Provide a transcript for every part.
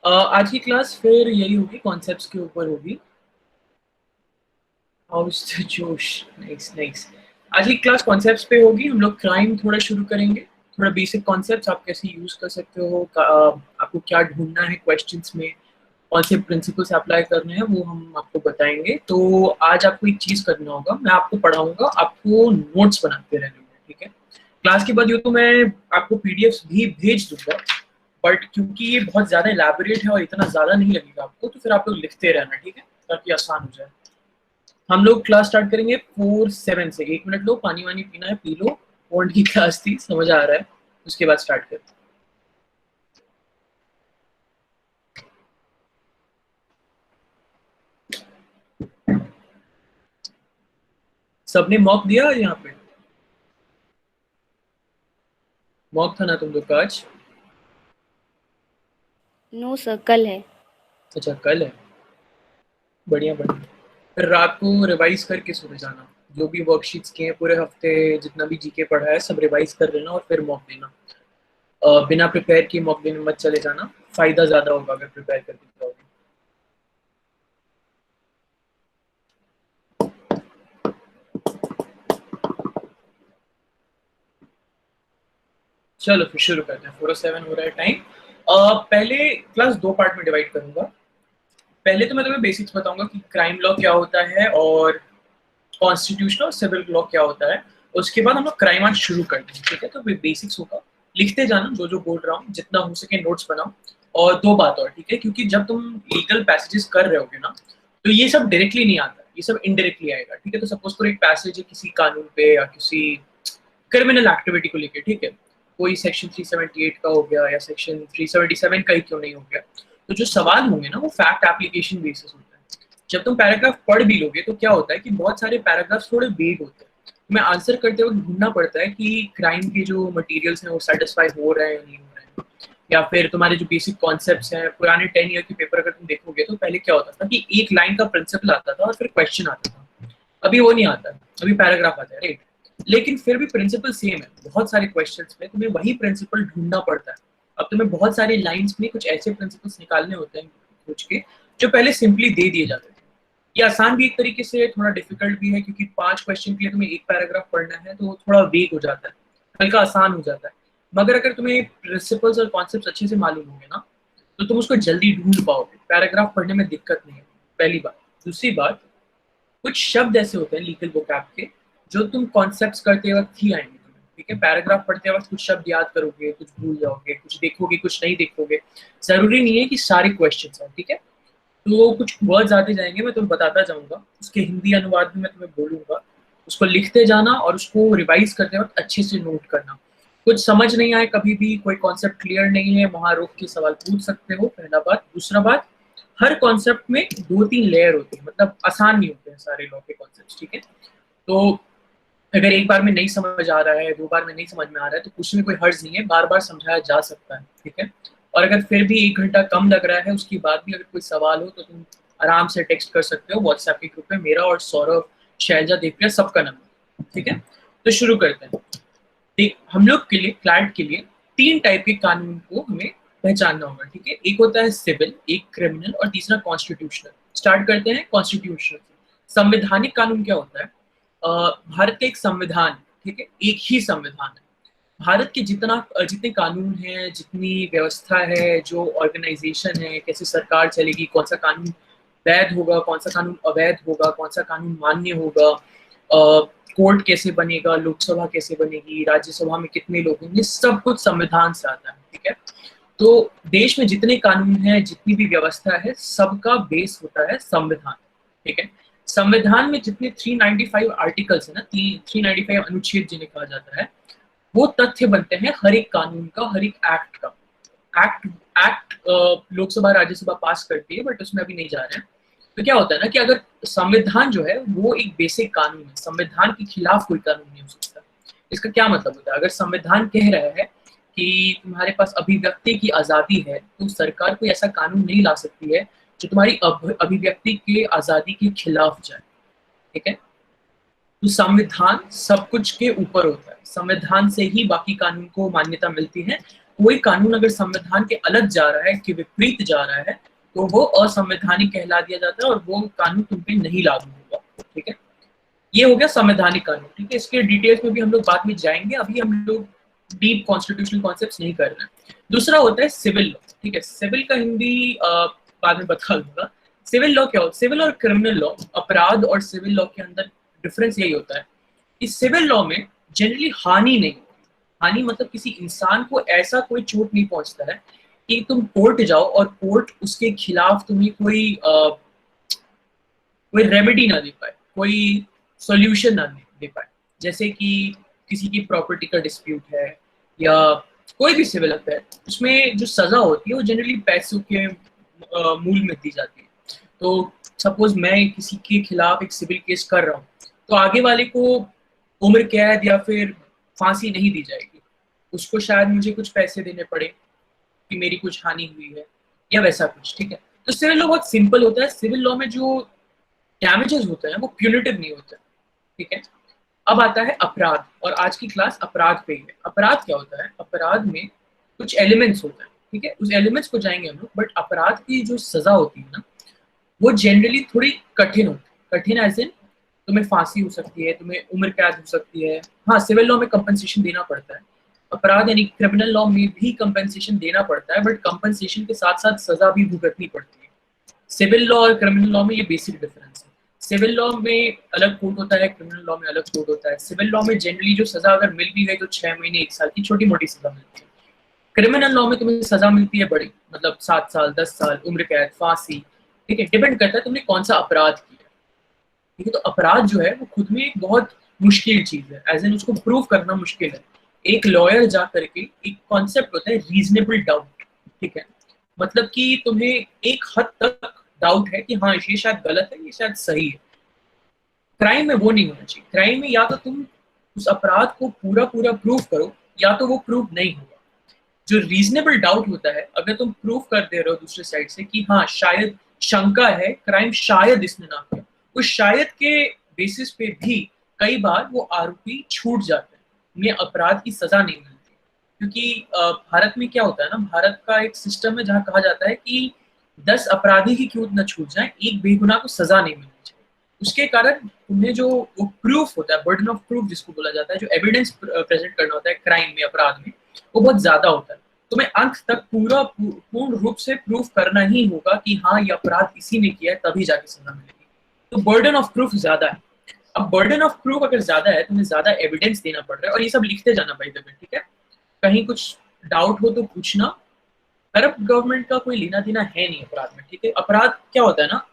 आज की क्लास फिर यही होगी, कॉन्सेप्ट्स के ऊपर होगी। हाउस द जोश, नाइस नाइस। आज की क्लास कॉन्सेप्ट्स पे होगी। हम लोग क्राइम थोड़ा शुरू करेंगे, थोड़ा बेसिक कॉन्सेप्ट्स आप कैसे यूज कर सकते हो, आपको क्या ढूंढना है क्वेश्चंस में, कौन से प्रिंसिपल्स अप्लाई करने हैं वो हम आपको बताएंगे। तो आज आपको एक चीज करना होगा, मैं आपको पढ़ाऊंगा, आपको नोट्स बनाते रहने होंगे, ठीक है। क्लास के बाद यूँ तो मैं आपको पीडीएफ भी भेज दूंगा, बट क्योंकि ये बहुत ज्यादा इलेबोरेट है और इतना ज्यादा नहीं लगेगा आपको, तो फिर आप लोग लिखते रहना, ठीक है, ताकि आसान हो जाए। हम लोग क्लास स्टार्ट करेंगे 4-7 से। 1 मिनट लो, पानी वानी पीना है पी लो। बॉन्ड की क्लास थी, समझ आ रहा है, उसके बाद स्टार्ट करते हैं। सबने मॉक दिया यहाँ पे? मॉक था ना तुम लोग का आज? नो सर, कल है। अच्छा कल है, बढ़िया बढ़िया। फिर रात को रिवाइज करके सोने जाना, जो भी वर्कशीट्स किए हैं पूरे हफ्ते, जितना भी जीके पढ़ा है सब रिवाइज कर लेना और फिर मॉक देना। बिना प्रिपेयर किए मॉक देने मत चले जाना, फायदा ज्यादा होगा अगर प्रिपेयर करके जाओगे। चलो फिर शुरू करते हैं। 4:07 हो रहा है टाइम। पहले क्लास दो पार्ट में डिवाइड करूंगा। पहले तो मैं तुम्हें बेसिक्स बताऊंगा कि क्राइम लॉ क्या होता है और कॉन्स्टिट्यूशनल और सिविल लॉ क्या होता है। उसके बाद हम लोग क्राइम आज शुरू करते हैं, ठीक है। तो बेसिक्स होगा, लिखते जाना जो जो बोल रहा हूँ, जितना हो सके नोट्स बनाओ। और दो बात और, ठीक है, क्योंकि जब तुम लीगल पैसेजेस कर रहे होगे ना, तो ये सब डायरेक्टली नहीं आता, ये सब इनडायरेक्टली आएगा, ठीक है। तो सपोज करो एक पैसेज है किसी कानून पे या किसी क्रिमिनल एक्टिविटी को लेकर, ठीक है, कोई सेक्शन 378 का हो गया या सेक्शन 377 का ही क्यों नहीं हो गया, तो जो सवाल होंगे ना वो फैक्ट एप्लीकेशन बेसिस होता है। जब तुम पैराग्राफ पढ़ भी लोगे तो क्या होता है कि बहुत सारे पैराग्राफ थोड़े वेग होते हैं, तुम्हें आंसर करते वक्त ढूंढना पड़ता है कि क्राइम के जो मटेरियल्स हैं वो सेटिस्फाई हो रहे हैं या नहीं हो रहे हैं, या फिर तुम्हारे जो बेसिक कॉन्सेप्ट्स हैं। पुराने 10 ईयर के पेपर अगर तुम देखोगे तो पहले क्या होता था कि एक लाइन का प्रिंसिपल आता था और फिर क्वेश्चन आता था। अभी वो नहीं आता, अभी पैराग्राफ आता है, राइट। लेकिन फिर भी प्रिंसिपल सेम है, बहुत सारे क्वेश्चंस में तुम्हें वही प्रिंसिपल ढूंढना पड़ता है। अब तुम्हें बहुत सारे लाइंस में कुछ ऐसे प्रिंसिपल्स निकालने होते हैं खोज के, जो पहले सिंपली दे दिए जाते थे। ये आसान भी एक तरीके से, थोड़ा डिफिकल्ट भी है, क्योंकि 5 क्वेश्चन के लिए तुम्हें एक पैराग्राफ पढ़ना है तो थोड़ा वेग हो जाता है, हल्का आसान हो जाता है। मगर अगर तुम्हें प्रिंसिपल्स और कॉन्सेप्ट अच्छे से मालूम होंगे ना, तो तुम उसको जल्दी ढूंढ पाओगे, पैराग्राफ पढ़ने में दिक्कत नहीं है। पहली बात। दूसरी बात, कुछ शब्द ऐसे होते हैं लीगल वोकैब के, जो तुम कॉन्सेप्ट्स करते वक्त ही आएंगे तुम्हें, ठीक है। पैराग्राफ पढ़ते वक्त कुछ शब्द याद करोगे, कुछ भूल जाओगे, कुछ देखोगे, कुछ नहीं देखोगे। जरूरी नहीं है कि सारे क्वेश्चंस हैं, ठीक है। तो कुछ वर्ड्स आते जाएंगे, मैं तुम्हें बताता जाऊंगा, उसके हिंदी अनुवाद भी मैं तुम्हें बोलूंगा। उसको लिखते जाना और उसको रिवाइज करते वक्त अच्छे से नोट करना। कुछ समझ नहीं आए, कभी भी कोई कॉन्सेप्ट क्लियर नहीं है, वहां रोक के सवाल पूछ सकते हो, पहला बात। दूसरा बात, हर कॉन्सेप्ट में 2-3 लेयर होती है, मतलब आसान नहीं होते हैं सारे लॉ के कॉन्सेप्ट, ठीक है। तो अगर एक बार में नहीं समझ आ रहा है, 2 बार में नहीं समझ में आ रहा है, तो पूछने में कोई हर्ज नहीं है, बार बार समझाया जा सकता है, ठीक है। और अगर फिर भी 1 घंटा कम लग रहा है, उसके बाद भी अगर कोई सवाल हो तो तुम आराम से टेक्स्ट कर सकते हो व्हाट्सएप के ग्रुप में, मेरा और सौरभ, शैलजा, देवप्रिया, सबका नंबर, ठीक है। तो शुरू करते हैं। देख, हम लोग के लिए, क्लाइंट के लिए 3 टाइप के कानून को हमें पहचानना होगा, ठीक है। एक होता है सिविल, एक क्रिमिनल और तीसरा कॉन्स्टिट्यूशनल। स्टार्ट करते हैं कॉन्स्टिट्यूशनल। संवैधानिक कानून क्या होता है? भारत का एक संविधान, ठीक है, एक ही संविधान है। भारत के जितने कानून हैं, जितनी व्यवस्था है, जो ऑर्गेनाइजेशन है, कैसे सरकार चलेगी, कौन सा कानून वैध होगा, कौन सा कानून अवैध होगा, कौन सा कानून मान्य होगा, कोर्ट कैसे बनेगा, लोकसभा कैसे बनेगी, राज्यसभा में कितने लोग होंगे, सब कुछ संविधान से आता है, ठीक है। तो देश में जितने कानून हैं, जितनी भी व्यवस्था है, सबका बेस होता है संविधान, ठीक है। संविधान में जितने 395 आर्टिकल्स है ना, 395 अनुच्छेद जिन्हें कहा जाता है, वो तथ्य बनते हैं हर एक कानून का, हर एक एक्ट का। एक्ट एक्ट लोकसभा राज्यसभा पास करती है, बट उसमें अभी नहीं जा रहे हैं। तो क्या होता है ना कि अगर संविधान जो है वो एक बेसिक कानून है, संविधान के खिलाफ कोई कानून नहीं हो सकता। इसका क्या मतलब होता है? अगर संविधान कह रहा है कि तुम्हारे पास अभिव्यक्ति की आजादी है, तो सरकार कोई ऐसा कानून नहीं ला सकती है जो तुम्हारी अभिव्यक्ति के आजादी के खिलाफ जाए, ठीक है। तो संविधान सब कुछ के ऊपर होता है, संविधान से ही बाकी कानून को मान्यता मिलती है। कोई कानून अगर संविधान के अलग जा रहा है, के विपरीत जा रहा है, तो वो असंवैधानिक कहला दिया जाता है और वो कानून तुम पे नहीं लागू होगा। ठीक है, ये हो गया संवैधानिक कानून। ठीक है, इसके डिटेल्स में भी हम लोग बाद में जाएंगे, अभी हम लोग डीप कॉन्स्टिट्यूशनल कॉन्सेप्ट्स नहीं कर रहे हैं। दूसरा होता है सिविल लॉ। ठीक है, सिविल का हिंदी बाद में बता दूंगा। सिविल लॉ क्या होता है? सिविल और क्रिमिनल लॉ, अपराध और सिविल लॉ के अंदर डिफरेंस यही होता है कि सिविल लॉ में जनरली हानि नहीं, हानि मतलब किसी इंसान को ऐसा कोई चोट नहीं पहुंचता है कि तुम कोर्ट जाओ और कोर्ट उसके खिलाफ तुम्हें कोई रेमेडी ना दे पाए, कोई सॉल्यूशन ना दे पाए। जैसे कि किसी की प्रॉपर्टी का डिस्प्यूट है या कोई भी सिविल अफेयर, उसमें जो सजा होती है वो जनरली पैसों के मूल में दी जाती है। तो सपोज मैं किसी के खिलाफ एक सिविल केस कर रहा हूँ, तो आगे वाले को उम्र कैद या फिर फांसी नहीं दी जाएगी, उसको शायद मुझे कुछ पैसे देने पड़े कि मेरी कुछ हानि हुई है या वैसा कुछ। ठीक है, तो सिविल लॉ बहुत सिंपल होता है। सिविल लॉ में जो डैमेजेस होते हैं वो प्यूनिटिव नहीं होते। ठीक है, अब आता है अपराध, और आज की क्लास अपराध पे ही है। अपराध क्या होता है? अपराध में कुछ एलिमेंट्स होते हैं। ठीक है, उस एलिमेंट्स को जाएंगे हम लोग, बट अपराध की जो सजा होती है ना, वो जनरली थोड़ी कठिन होती है। कठिन एज इन तुम्हें फांसी हो सकती है, तुम्हें उम्र कैद हो सकती है। हाँ, सिविल लॉ में कंपनसेशन देना पड़ता है, अपराध यानी क्रिमिनल लॉ में भी कंपनसेशन देना पड़ता है, बट कंपनसेशन के साथ साथ सजा भी भुगतनी पड़ती है। सिविल लॉ और क्रिमिनल लॉ में ये बेसिक डिफरेंस है। सिविल लॉ में अलग कोड होता है, क्रिमिनल लॉ में अलग कोड होता है। सिविल लॉ में जनरली जो सजा अगर मिल भी गई तो 6 महीने 1 साल की छोटी मोटी सजा मिलती है। क्रिमिनल लॉ में तुम्हें सजा मिलती है बड़ी, मतलब 7 साल 10 साल उम्र कैद, फांसी। ठीक है, डिपेंड करता है तुमने कौन सा अपराध किया। ठीक है, तो अपराध जो है वो खुद में एक बहुत मुश्किल चीज है, एज एन उसको प्रूव करना मुश्किल है। एक लॉयर जा करके, एक कॉन्सेप्ट होता है रीजनेबल डाउट। ठीक है, मतलब कि तुम्हें एक हद तक डाउट है कि हाँ ये शायद गलत है, ये शायद सही है। क्राइम में वो नहीं होना चाहिए। क्राइम में या तो तुम उस अपराध को पूरा पूरा प्रूव करो, या तो वो प्रूव नहीं होगा। जो रीजनेबल डाउट होता है, अगर तुम प्रूव कर दे रहे हो दूसरे साइड से कि हाँ शायद शंका है, क्राइम शायद इसने ना किया, उस शायद के बेसिस पे भी कई बार वो आरोपी छूट जाते हैं, उन्हें अपराध की सजा नहीं मिलती। क्योंकि भारत में क्या होता है ना, भारत का एक सिस्टम है जहाँ कहा जाता है कि 10 अपराधी ही क्यों न छूट जाए, एक बेगुनाह को सजा नहीं मिलनी चाहिए। उसके कारण तुम्हें जो वो प्रूफ होता है, बर्डन ऑफ प्रूफ जिसको बोला जाता है, जो एविडेंस प्रेजेंट करना होता है क्राइम में, अपराध में, वो बहुत ज्यादा होता है। तुम्हें अंत तक पूर्ण रूप से प्रूफ करना ही होगा कि हाँ ये अपराध इसी ने किया है, तभी जाके सजा मिलेगी। तो बर्डन ऑफ प्रूफ ज्यादा है। अब बर्डन ऑफ प्रूफ अगर ज्यादा है, तुम्हें ज्यादा एविडेंस देना पड़ रहा है, और ये सब लिखते जाना भाई दबे। ठीक है, कहीं कुछ डाउट हो तो पूछना। करप्ट गवर्नमेंट का कोई लेना देना है नहीं अपराध में। ठीक है, अपराध क्या होता है ना,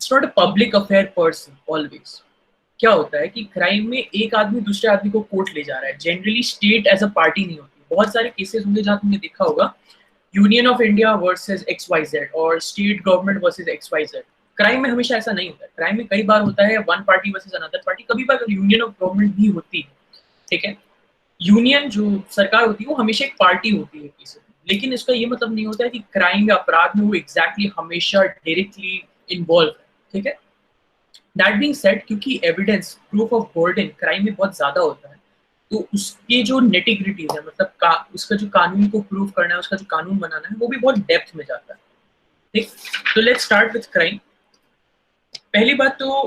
it's not a public affair person always. क्या होता है कि क्राइम में एक आदमी दूसरे आदमी को कोर्ट ले जा रहा है, generally state as a party नहीं होती। बहुत सारे केसेस होंगे जहां तुमने देखा होगा union of India versus XYZ और state government versus XYZ। Crime में हमेशा ऐसा नहीं होता है। क्राइम में कई बार होता है one party versus another party, कभी बार यूनियन ऑफ गवर्नमेंट भी होती है। ठीक है, यूनियन जो सरकार होती है वो हमेशा एक पार्टी होती है किसी, लेकिन इसका ये मतलब नहीं होता है कि क्राइम या अपराध में वो एग्जैक्टली हमेशा डायरेक्टली इन्वॉल्व है। ठीक है, दैट बीइंग सेड, क्योंकि evidence proof of burden crime में बहुत ज्यादा होता है, तो उसके जो नेटिग्रिटीज है, मतलब उसका जो कानून को प्रूव करना है, उसका जो कानून बनाना है, वो भी बहुत डेप्थ में जाता है। ठीक, तो लेट्स स्टार्ट विथ क्राइम। पहली बात तो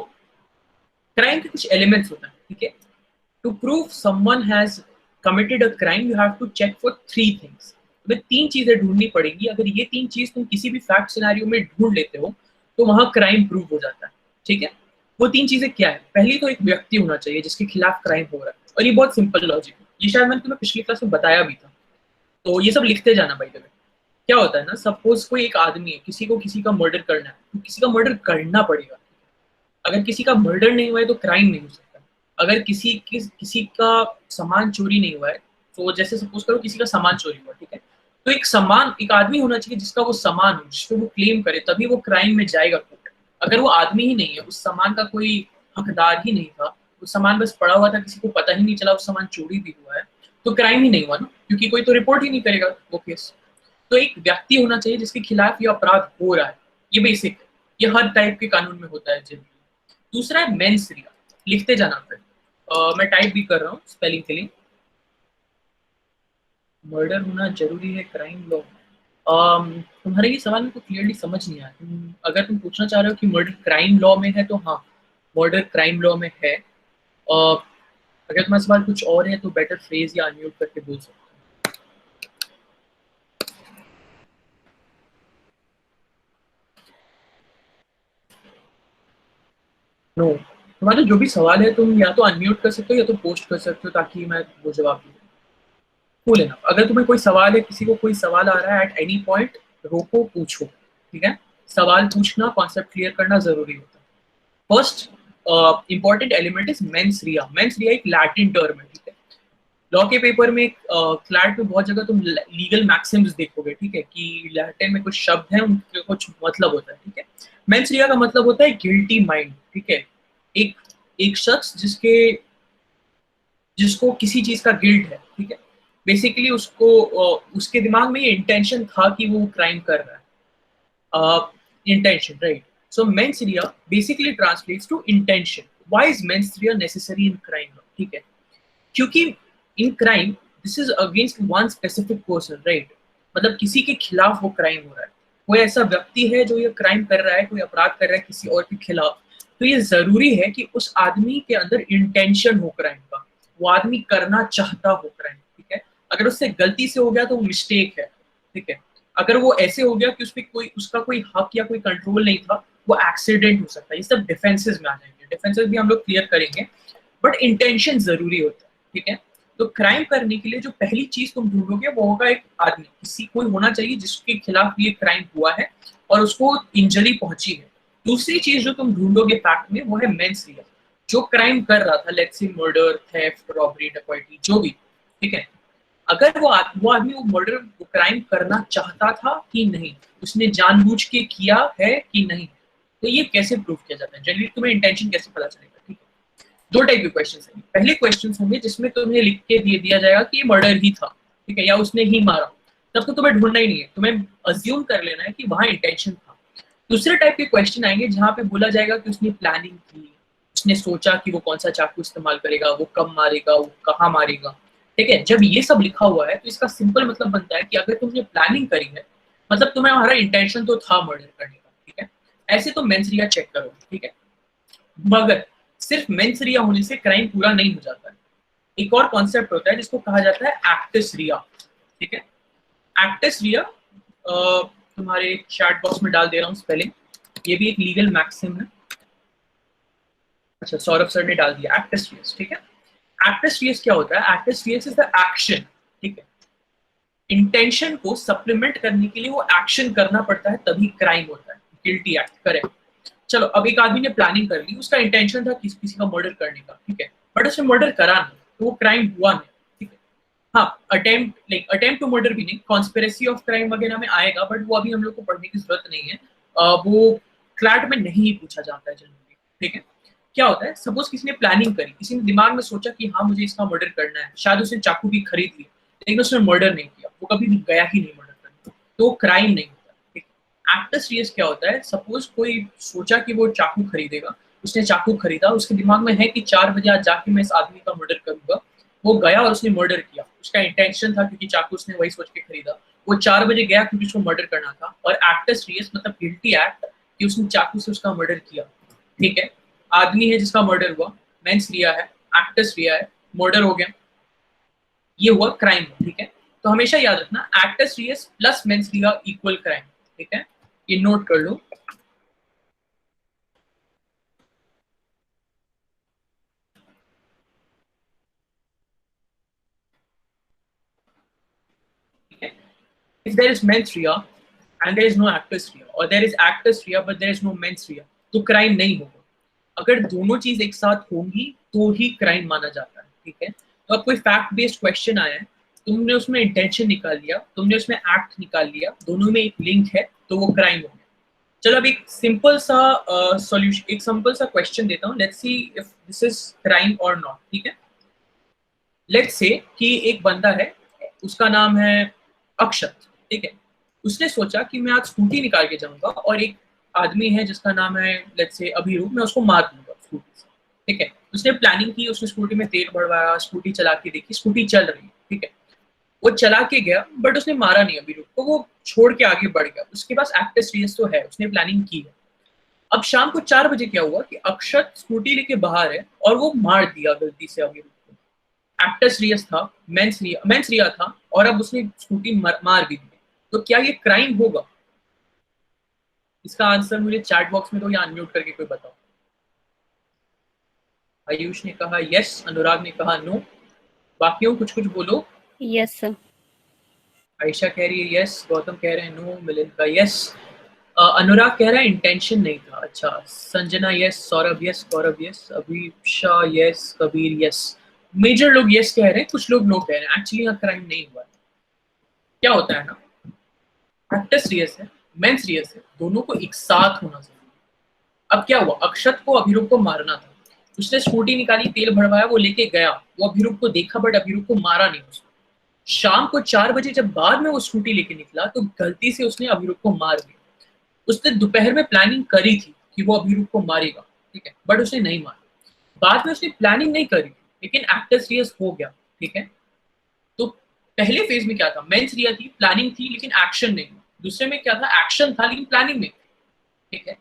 क्राइम के कुछ एलिमेंट्स होते हैं। ठीक है, to prove someone has committed a crime you have to check for 3 things. तुम्हें 3 चीजें ढूंढनी पड़ेगी। अगर ये 3 चीज तुम किसी भी फैक्ट सिनेरियो में ढूंढ लेते हो तो वहां क्राइम प्रूव हो जाता है। ठीक है, वो 3 चीजें क्या है? पहली तो एक व्यक्ति होना चाहिए जिसके खिलाफ क्राइम हो रहा है, और ये बहुत सिंपल लॉजिक है, ये शायद मैंने तुम्हें पिछली क्लास में बताया भी था, तो ये सब लिखते जाना भाई। देखो क्या होता है ना, सपोज कोई एक आदमी है, किसी को किसी का मर्डर करना है, तो किसी का मर्डर करना पड़ेगा। अगर किसी का मर्डर नहीं हुआ है तो क्राइम नहीं हो सकता। अगर किसी का सामान चोरी नहीं हुआ है, तो जैसे सपोज करो किसी का सामान चोरी हुआ, ठीक है, तो एक आदमी होना चाहिए जिसका वो सामान हो, जिसपे वो क्लेम करे, तभी वो क्राइम में जाएगा कोर्ट। अगर वो आदमी ही नहीं है, उस सामान का कोई हकदार ही नहीं था, उस सामान बस पड़ा हुआ था, किसी को पता ही नहीं चला उस सामान चोरी भी हुआ है, तो क्राइम ही नहीं हुआ ना, क्योंकि कोई तो रिपोर्ट ही नहीं करेगा वो केस। तो एक व्यक्ति होना चाहिए जिसके खिलाफ ये अपराध हो रहा है, ये बेसिक है, ये हर टाइप के कानून में होता है जनरली। दूसरा है मेंस rea, लिखते जाना फिर। मैं टाइप भी कर रहा हूँ स्पेलिंग के लिए। मर्डर होना जरूरी है क्राइम लॉ। तुम्हारे ये सवाल को क्लियरली समझ नहीं आया। अगर तुम पूछना चाह रहे हो कि मर्डर क्राइम लॉ में है तो हाँ, मर्डर क्राइम लॉ में है। अगर तुम्हारा सवाल कुछ और है तो बेटर फ्रेज या अनम्यूट करके बोल सकते हो। नो, तुम्हारा जो भी सवाल है तुम या तो अनम्यूट कर सकते हो या तो पोस्ट कर सकते हो ताकि मैं वो जवाब दूँ। कूल है ना। अगर तुम्हें कोई सवाल है, किसी को कोई सवाल आ रहा है एट एनी पॉइंट, रोको, पूछो। ठीक है, सवाल पूछना, कॉन्सेप्ट क्लियर करना जरूरी होता है। First important element is mens Riya. Mains रिया एक लैटिन टर्म है। ठीक है, लॉ के पेपर में क्लैट में बहुत जगह तुम लीगल मैक्सिम्स देखोगे। ठीक है, कि लैटिन में कुछ शब्द हैं, उनके कुछ मतलब होता है। ठीक है, मेंस रिया का मतलब होता है गिल्टी माइंड। ठीक है, एक एक शख्स जिसको किसी चीज का गिल्ट है। ठीक है, बेसिकली उसको उसके दिमाग में ये इंटेंशन था कि वो क्राइम कर रहा है। Intention, right. So mens rea basically translates to intention. Why is mens rea necessary in crime? ठीक है, क्योंकि in crime this is against one specific person, right. मतलब किसी के खिलाफ वो क्राइम हो रहा है, कोई ऐसा व्यक्ति है जो ये क्राइम कर रहा है, कोई अपराध कर रहा है किसी और के खिलाफ। तो ये जरूरी है कि उस आदमी के अंदर इंटेंशन हो क्राइम का, वो आदमी करना चाहता हो क्राइम। ठीक है, अगर उससे गलती से हो गया तो वो मिस्टेक है। ठीक है, अगर वो ऐसे हो गया कि उस पर कोई उसका कोई हक या कोई कंट्रोल नहीं था, वो एक्सीडेंट हो सकता है। ये सब डिफेंसेस में आ जाएंगे, डिफेंसेस भी हम लोग क्लियर करेंगे। बट इंटेंशन जरूरी होता है। ठीक है, तो क्राइम करने के लिए जो पहली चीज तुम ढूंढोगे वो होगा एक आदमी, किसी कोई होना चाहिए जिसके खिलाफ ये क्राइम हुआ है और उसको इंजरी पहुंची है। दूसरी चीज जो तुम ढूंढोगे फैक्ट में वो है मेंस रिया, जो क्राइम कर रहा था, let's say murder, theft, robbery, डकैती, जो भी। ठीक है, अगर वो आदमी वो मर्डर, वो क्राइम करना चाहता था कि नहीं, उसने जानबूझ के किया है कि नहीं, तो ये कैसे प्रूव किया जाता है? जनरली तुम्हें इंटेंशन कैसे पता चलेगा? ठीक है, दो टाइप के क्वेश्चन हैं। पहले क्वेश्चन होंगे जिसमें तुम्हें लिख के दे दिया जाएगा कि ये मर्डर ही था। ठीक है, या उसने ही मारा। तब तो तुम्हें ढूंढना ही नहीं है, तुम्हें अज्यूम कर लेना है कि वहां इंटेंशन था। दूसरे टाइप के क्वेश्चन आएंगे जहां पे बोला जाएगा कि उसने प्लानिंग की, उसने सोचा कि वो कौन सा चाकू इस्तेमाल करेगा, वो कब मारेगा, वो कहाँ मारेगा। ठीक है, जब ये सब लिखा हुआ है तो इसका सिंपल मतलब बनता है कि अगर तुमने प्लानिंग करी है, मतलब तुम्हारा इंटेंशन तो था मर्डर करने का। ठीक है, ऐसे तो मेंसरिया चेक करो। ठीक है, मगर सिर्फ मेंस रिया होने से क्राइम पूरा नहीं हो जाता है। एक और कॉन्सेप्ट होता है जिसको कहा जाता है एक्टिस रिया। ठीक है, एक्टिस रिया तुम्हारे चैट बॉक्स में डाल दे रहा हूँ स्पेलिंग। ये भी एक लीगल मैक्सिम है। अच्छा, सौरभ सर ने डाल दिया एक्टिस रियस। ठीक है, एक्टिस रियस क्या होता है? एक्टिस रियस इज द एक्शन। ठीक है, इंटेंशन को सप्लीमेंट करने के लिए वो एक्शन करना पड़ता है, तभी क्राइम होता है, गिल्टी एक्ट। करेक्ट। चलो, अब एक आदमी ने प्लानिंग कर ली, उसका इंटेंशन था किसी का मर्डर करने का। ठीक है, बट उसने मर्डर करा नहीं, तो वो क्राइम हुआ नहीं। ठीक है, हाँ, अटेम्प्ट टू मर्डर भी नहीं, कॉन्स्पिरेसी ऑफ क्राइम वगैरह में आएगा, बट वो अभी हम लोग को पढ़ने की जरूरत नहीं है। वो क्लैट में नहीं पूछा जाता है जनरली। ठीक है, क्या होता है, सपोज किसी ने प्लानिंग करी, किसी ने दिमाग में सोचा कि हाँ मुझे इसका मर्डर करना है, शायद उसने चाकू भी खरीद ली, लेकिन उसने मर्डर नहीं किया, वो कभी भी गया ही नहीं मर्डर करने, तो क्राइम नहीं होता। एक्टस रियस क्या होता है? सपोज कोई सोचा कि वो चाकू खरीदेगा, उसने चाकू खरीदा, उसके दिमाग में है कि 4 बजे आज जाके मैं इस आदमी का मर्डर करूंगा, वो गया और उसने मर्डर किया। उसका इंटेंशन था क्योंकि चाकू उसने वही सोच के खरीदा, वो 4 बजे गया क्योंकि उसको मर्डर करना था। और एक्टस रियस मतलब गिल्टी एक्ट, कि उसने चाकू से उसका मर्डर किया। ठीक है, आदमी है जिसका मर्डर हुआ, मेंस रिया है, एक्टस रिया है, मर्डर हो गया, ये हुआ क्राइम। ठीक है, तो हमेशा याद रखना actus reus plus mens rea equal crime. ठीक है, ये नोट कर लो। If there is mens ria and there is no actus ria, or there is actus ria but there is no mens ria, तो क्राइम नहीं होगा। अगर दोनों चीज एक साथ होंगी तो ही क्राइम माना जाता है। ठीक है, तो अब कोई फैक्ट बेस्ड क्वेश्चन आया है, तुमने उसमें इंटेंशन निकाल लिया, तुमने उसमें एक्ट निकाल लिया, दोनों में एक लिंक है, तो वो क्राइम हो गया। चलो, अब एक सिंपल सा सॉल्यूशन, एक सिंपल सा क्वेश्चन देता हूँ, let's see if this is crime और नॉट। ठीक है, लेट्स से कि एक बंदा है, उसका नाम है अक्षत। ठीक है, उसने सोचा कि मैं आज स्कूटी निकाल के जाऊंगा और एक आदमी है जिसका नाम है लेट्स से अभिरूप, मैं उसको मार दूंगा स्कूटी से। ठीक है, उसने प्लानिंग की, उसने स्कूटी में तेल भरवाया, स्कूटी चला के देखी, स्कूटी चल रही है। ठीक है, वो चला के गया बट उसने मारा नहीं अभिरूप को, वो छोड़ के आगे बढ़ गया, उसके पास एक्टिव रियस तो है, उसने प्लानिंग की है। अब शाम को 4 बजे क्या हुआ कि अक्षत स्कूटी लेके बाहर है और वो मार दिया गलती से अभिरूप को। एक्टस रियस था, मेंस रिया था, और अब उसने स्कूटी मार भी दी। तो क्या ये क्राइम होगा? इसका आंसर मुझे चैट बॉक्स में दो या अनम्यूट करके कोई बताओ। आयुष ने कहा यस, अनुराग ने कहा नो, बाकियों कुछ कुछ बोलो। Yes sir. आयशा कह रही है यस, गौतम कह रहे हैं नो, मिलिंद का यस, अनुराग कह रहा है इंटेंशन नहीं था। अच्छा, Sanjana yes, Saurabh yes, Gaurav yes, Abhisha yes, Kabir yes. Major लोग यस कह रहे हैं, कुछ लोग नो कह रहे हैं। एक्चुअली यहाँ क्राइम नहीं हुआ है। क्या होता है ना, एक्टस रियस है, मेंस रियस है, दोनों को एक साथ होना चाहिए। अब क्या हुआ, अक्षत को अभिरूप को मारना था, उसने स्कूटी निकाली, तेल भरवाया, वो लेके गया, वो अभिरूप को देखा बट अभिरूप को मारा नहीं उसने। शाम को 4 बजे जब बाद में वो स्कूटी लेके निकला तो गलती से उसने अभिरूप को मार दिया। उसने दोपहर में प्लानिंग करी थी कि वो अभिरूप को मारेगा, ठीक है, बट उसने नहीं मारा। बाद में उसने प्लानिंग नहीं करी लेकिन एक्टर सीरियस हो गया, ठीक है। तो पहले फेज में क्या था, मेंस रिया थी, प्लानिंग थी लेकिन एक्शन नहीं हुआ। दूसरे में क्या था, एक्शन था लेकिन प्लानिंग नहीं, ठीक है।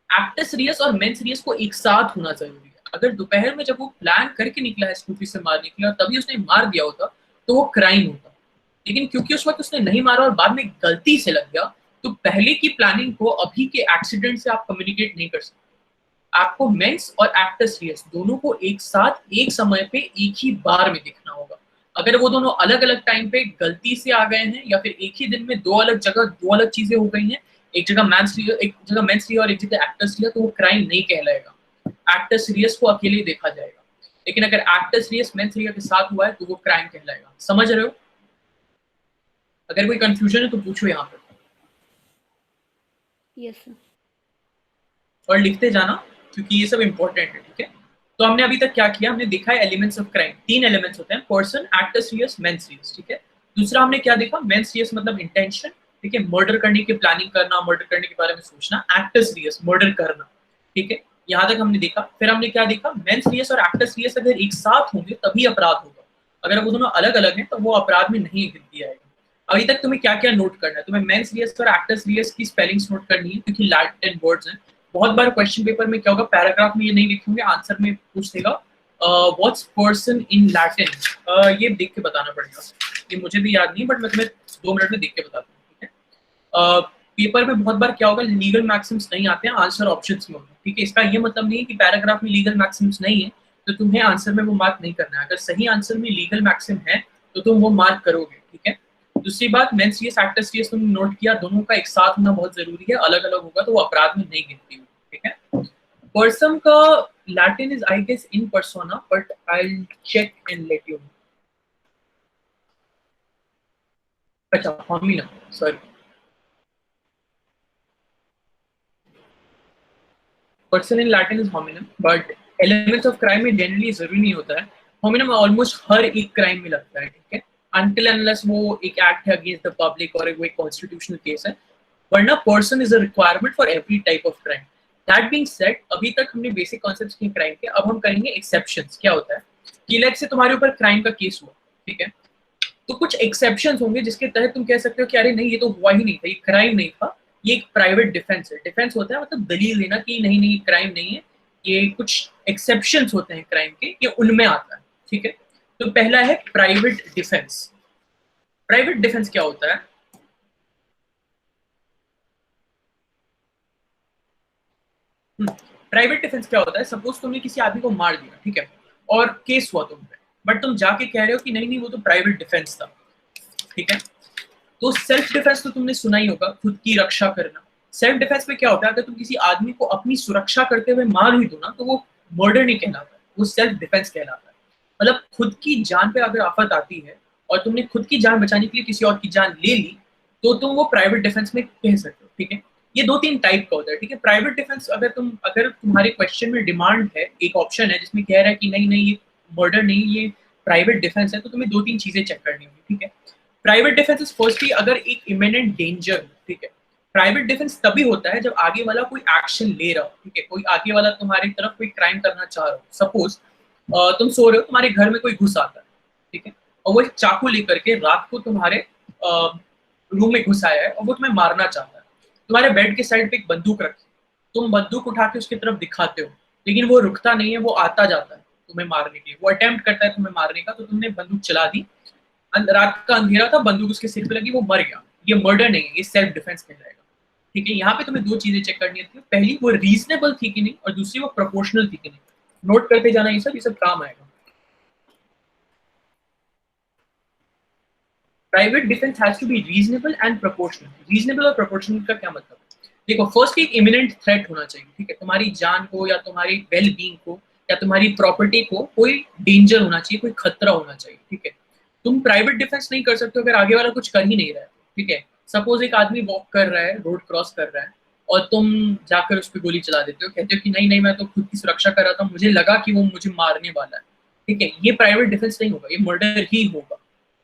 एक्टर सीरियस और मेंस सीरियस को एक साथ होना जरूरी है। अगर दोपहर में जब वो प्लान करके निकला है स्कूटी से मारने के लिए और तभी उसने मार दिया होता तो वो क्राइम होता, लेकिन क्योंकि उस वक्त उसने नहीं मारा और बाद में गलती से लग गया, तो पहले की प्लानिंग को अभी के एक्सीडेंट से आप कम्युनिकेट नहीं कर सकते। आपको मेंस और एक्टर सीरियस दोनों को एक साथ एक समय पे एक ही बार में देखना होगा। अगर वो दोनों अलग अलग टाइम पे गलती से आ गए हैं या फिर एक ही दिन में दो अलग जगह दो अलग चीजें हो गई हैं, एक जगह मेंस लिया, एक जगह मेंस लिया और एक जगह एक्टर्स लिया, तो वो क्राइम नहीं कहलाएगा। एक्टर सीरियस को अकेले देखा जाएगा। लेकिन अगर एक्टर सीरियस मेंस लिया के साथ हुआ है तो वो क्राइम कहलाएगा। समझ रहे हो? अगर कोई कंफ्यूजन है तो पूछो यहाँ पर, यस सर। और लिखते जाना क्योंकि ये सब इंपॉर्टेंट है, ठीक है। तो हमने अभी तक क्या किया, हमने देखा है एलिमेंट्स ऑफ क्राइम। 3 एलिमेंट्स होते हैं, person, actus reus, mens reus, ठीक है। दूसरा हमने क्या देखा, मेंस सीरियस मतलब इंटेंशन, ठीक है, मर्डर करने की प्लानिंग करना, मर्डर करने के बारे में सोचना। एक्टर सीरियस मर्डर करना, ठीक है, यहाँ तक हमने देखा। फिर हमने क्या देखा, मेंस सीरियस और एक्टर सीरियस अगर एक साथ होंगे तभी अपराध होगा, अगर वो दोनों अलग अलग हैं तो वो अपराध में नहीं गिनती आएगी। अभी तक तुम्हें क्या क्या नोट करना है, तुम्हें मेंस सीरियस और एक्टर सीरियस की स्पेलिंग्स नोट करनी है क्योंकि लैटिन वर्ड्स हैं। बहुत बार क्वेश्चन पेपर में क्या होगा, पैराग्राफ में ये नहीं लिखे होंगे, आंसर में पूछ देगा व्हाट्स पर्सन इन लैटिन। ये देख के बताना पड़ेगा, ये मुझे भी याद नहीं बट मैं तुम्हें 2 मिनट में देख के बताता हूँ, ठीक है। पेपर में बहुत बार क्या होगा, लीगल मैक्सिम्स नहीं आते हैं, आंसर ऑप्शंस में होंगे, ठीक है। इसका ये मतलब नहीं है कि पैराग्राफ में लीगल मैक्सिम्स नहीं है तो तुम्हें आंसर में वो मार्क नहीं करना है। अगर सही आंसर में लीगल मैक्सिम है तो तुम वो मार्क करोगे, ठीक है। दूसरी बात, मेंस सीरियस एक्टर सीरियस तुमने नोट किया, दोनों का एक साथ होना बहुत जरूरी है, अलग अलग होगा तो वो अपराध में नहीं गिनती होगी, ठीक है। पर्सन का Latin is I guess in persona, but I will check and let you know. अच्छा, hominem, sorry, person in Latin is hominem, but elements of crime में जनरली जरूरी नहीं होता है। होमिनम ऑलमोस्ट हर एक क्राइम में लगता है, ठीक है, अनटिल अनलेस वो एक एक्ट है अगेंस्ट द पब्लिक और वो एक कॉन्स्टिट्यूशनल केस है, वरना person is a requirement for every type of crime. That being said, अभी तक हमने बेसिक कॉन्सेप्ट्स किए क्राइम के, अब हम करेंगे एक्सेप्शंस। क्या होता है कि लेट्स से तुम्हारे ऊपर क्राइम का केस हुआ, ठीक है, तो कुछ एक्सेप्शंस होंगे जिसके तहत तुम कह सकते हो कि अरे नहीं ये तो हुआ ही नहीं था, ये क्राइम नहीं था, ये एक प्राइवेट डिफेंस है। डिफेंस होता है मतलब दलील देना कि नहीं नहीं क्राइम नहीं है, ये कुछ एक्सेप्शंस होते हैं क्राइम के, ये उनमें आता है, ठीक है। तो पहला है प्राइवेट डिफेंस। प्राइवेट डिफेंस क्या होता है, प्राइवेट डिफेंस क्या होता है, सपोज तुमने किसी आदमी को मार दिया, ठीक है, और केस हुआ तुम पे, बट तुम जाके कह रहे हो कि नहीं नहीं वो तो प्राइवेट डिफेंस था, ठीक है। तो सेल्फ डिफेंस तो तुमने सुना ही होगा, खुद की रक्षा करना। सेल्फ डिफेंस में क्या होता है, अगर तुम किसी आदमी को अपनी सुरक्षा करते हुए मार भी दो ना तो वो मर्डर नहीं कहलाता, वो सेल्फ डिफेंस कहलाता है। मतलब खुद की जान पे अगर आफत आती है और तुमने खुद की जान बचाने के लिए किसी और की जान ले ली तो तुम वो प्राइवेट डिफेंस में कह सकते हो, ठीक है। ये 2-3 टाइप का होता है, ठीक है। प्राइवेट डिफेंस अगर तुम्हारे क्वेश्चन में डिमांड है, एक ऑप्शन है जिसमें कह रहा है कि नहीं नहीं ये मर्डर नहीं ये प्राइवेट डिफेंस है, तो तुम्हें 2-3 चीजें चेक करनी होगी, ठीक है। प्राइवेट डिफेंस इज फर्स्टली अगर एक इमिनेंट डेंजर, ठीक है। प्राइवेट डिफेंस तभी होता है जब आगे वाला कोई एक्शन ले रहा हो, ठीक है, कोई आगे वाला तुम्हारी तरफ कोई क्राइम करना चाह रहा हो। सपोज तुम सो रहे हो, तुम्हारे घर में कोई घुस आता है, ठीक है, और वो एक चाकू लेकर के रात को तुम्हारे रूम में घुस आया है और वो तुम्हें मारना चाहता है। तुम्हारे बेड के साइड पे एक बंदूक रखी, तुम बंदूक उठा के उसकी तरफ दिखाते हो, लेकिन वो रुकता नहीं है, वो आता जाता है तुम्हें मारने के लिए, वो अटेम्प्ट करता है तुम्हें मारने का। तो तुमने बंदूक चला दी, रात का अंधेरा था, बंदूक उसके सिर पे लगी, वो मर गया। ये मर्डर नहीं है, ये सेल्फ डिफेंस में जाएगा। ठीक है, यहाँ पे तुम्हें दो चीजें चेक करनी थी, पहली वो रीजनेबल थी कि नहीं, और दूसरी वो प्रोपोर्शनल थी कि नहीं। नोट करते जाना, ये सब काम आएगा। Private defence has to be reasonable and proportional. Reasonable और प्रोपोर्शनल का क्या मतलब है? देखो, फर्स्ट एक इमिनेंट थ्रेट होना चाहिए, ठीक है, तुम्हारी जान को या तुम्हारी वेल बीइंग को या तुम्हारी प्रॉपर्टी को कोई डेंजर होना चाहिए, कोई खतरा होना चाहिए। ठीक है, तुम प्राइवेट डिफेंस नहीं कर सकते अगर आगे वाला कुछ कर ही नहीं रहा है। ठीक है, सपोज एक आदमी वॉक कर रहा है, रोड क्रॉस कर रहा है, और तुम जाकर उस पर गोली चला देते हो, कहते हो कि नहीं नहीं, मैं तो खुद की सुरक्षा कर रहा था, मुझे लगा कि वो मुझे मारने वाला है। ठीक है, ये प्राइवेट डिफेंस नहीं होगा, ये मर्डर ही होगा,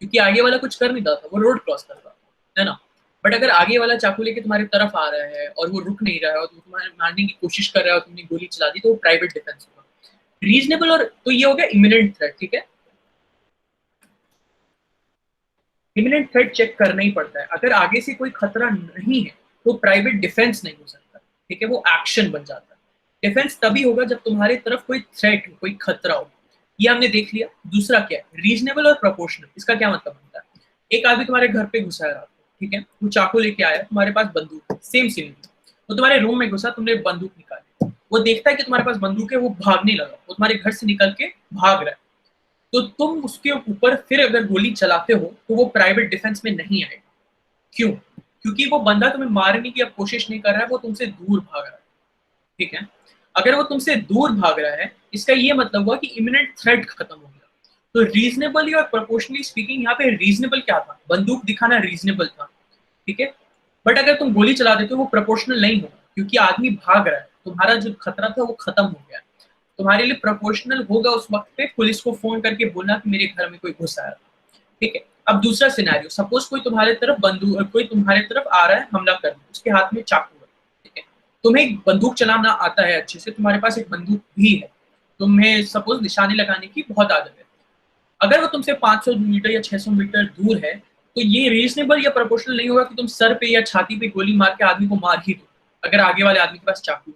क्योंकि आगे वाला कुछ कर नहीं रहा था, वो रोड क्रॉस कर रहा था, है ना। बट अगर आगे वाला चाकू लेके तुम्हारी तरफ आ रहा है और वो रुक नहीं रहा है और तुम्हारे मारने की कोशिश कर रहा है और तुमने गोली चला दी, तो वो प्राइवेट डिफेंस होगा। रीजनेबल, और तो ये हो गया इमिनेंट थ्रेट। ठीक है, इमिनेंट थ्रेट चेक करना ही पड़ता है। अगर आगे से कोई खतरा नहीं है तो प्राइवेट डिफेंस नहीं हो सकता। ठीक है, वो एक्शन बन जाता है। डिफेंस तभी होगा जब तुम्हारी तरफ कोई थ्रेट हो, कोई खतरा हो। ये हमने देख लिया। दूसरा क्या है, रीजनेबल और प्रोपोर्शनल। इसका क्या मतलब बनता है? एक आदमी तुम्हारे घर पे घुसा है रात को, ठीक है, वो चाकू लेके आया, तुम्हारे पास बंदूक, सेम सीन। वो तुम्हारे रूम में घुसा, तुमने बंदूक निकाली, वो देखता है कि तुम्हारे पास बंदूक है, वो भागने लगा, वो तुम्हारे घर से निकल के भाग रहा है, तो तुम उसके ऊपर फिर अगर गोली चलाते हो तो वो प्राइवेट डिफेंस में नहीं आएगा। क्यों? क्योंकि वो बंदा तुम्हें मारने की अब कोशिश नहीं कर रहा है, वो तुमसे दूर भाग रहा है। ठीक है, अगर वो तुमसे दूर भाग रहा है, इसका ये मतलब हुआ कि इमिनेंट थ्रेट खत्म हो गया। तो रीजनेबली और प्रोपोर्शनली स्पीकिंग, यहाँ पे रीजनेबल क्या था? बंदूक दिखाना रीजनेबल था। ठीक है, बट अगर तुम गोली चला देते हो वो प्रोपोर्शनल नहीं होगा, क्योंकि आदमी भाग रहा है, तुम्हारा जो खतरा था वो खत्म हो गया। तुम्हारे लिए प्रोपोर्शनल होगा उस वक्त पे पुलिस को फोन करके बोलना कि मेरे घर में कोई घुस आया। ठीक है, अब दूसरा सिनेरियो, सपोज कोई तुम्हारे तरफ बंदूक, कोई तुम्हारे तरफ आ रहा है हमला करने, उसके हाथ में चाकू है। ठीक है, तुम्हें बंदूक चलाना आता है अच्छे से, तुम्हारे पास एक बंदूक भी है, तुम्हें सपोज निशाने लगाने की बहुत आदत है। अगर वो तुमसे 500 मीटर या 600 मीटर दूर है, तो ये रीजनेबल या प्रोपोर्शनल नहीं होगा कि तुम सर पे या छाती पे गोली मार के आदमी को मार ही दो। अगर आगे वाले आदमी के पास चाकू,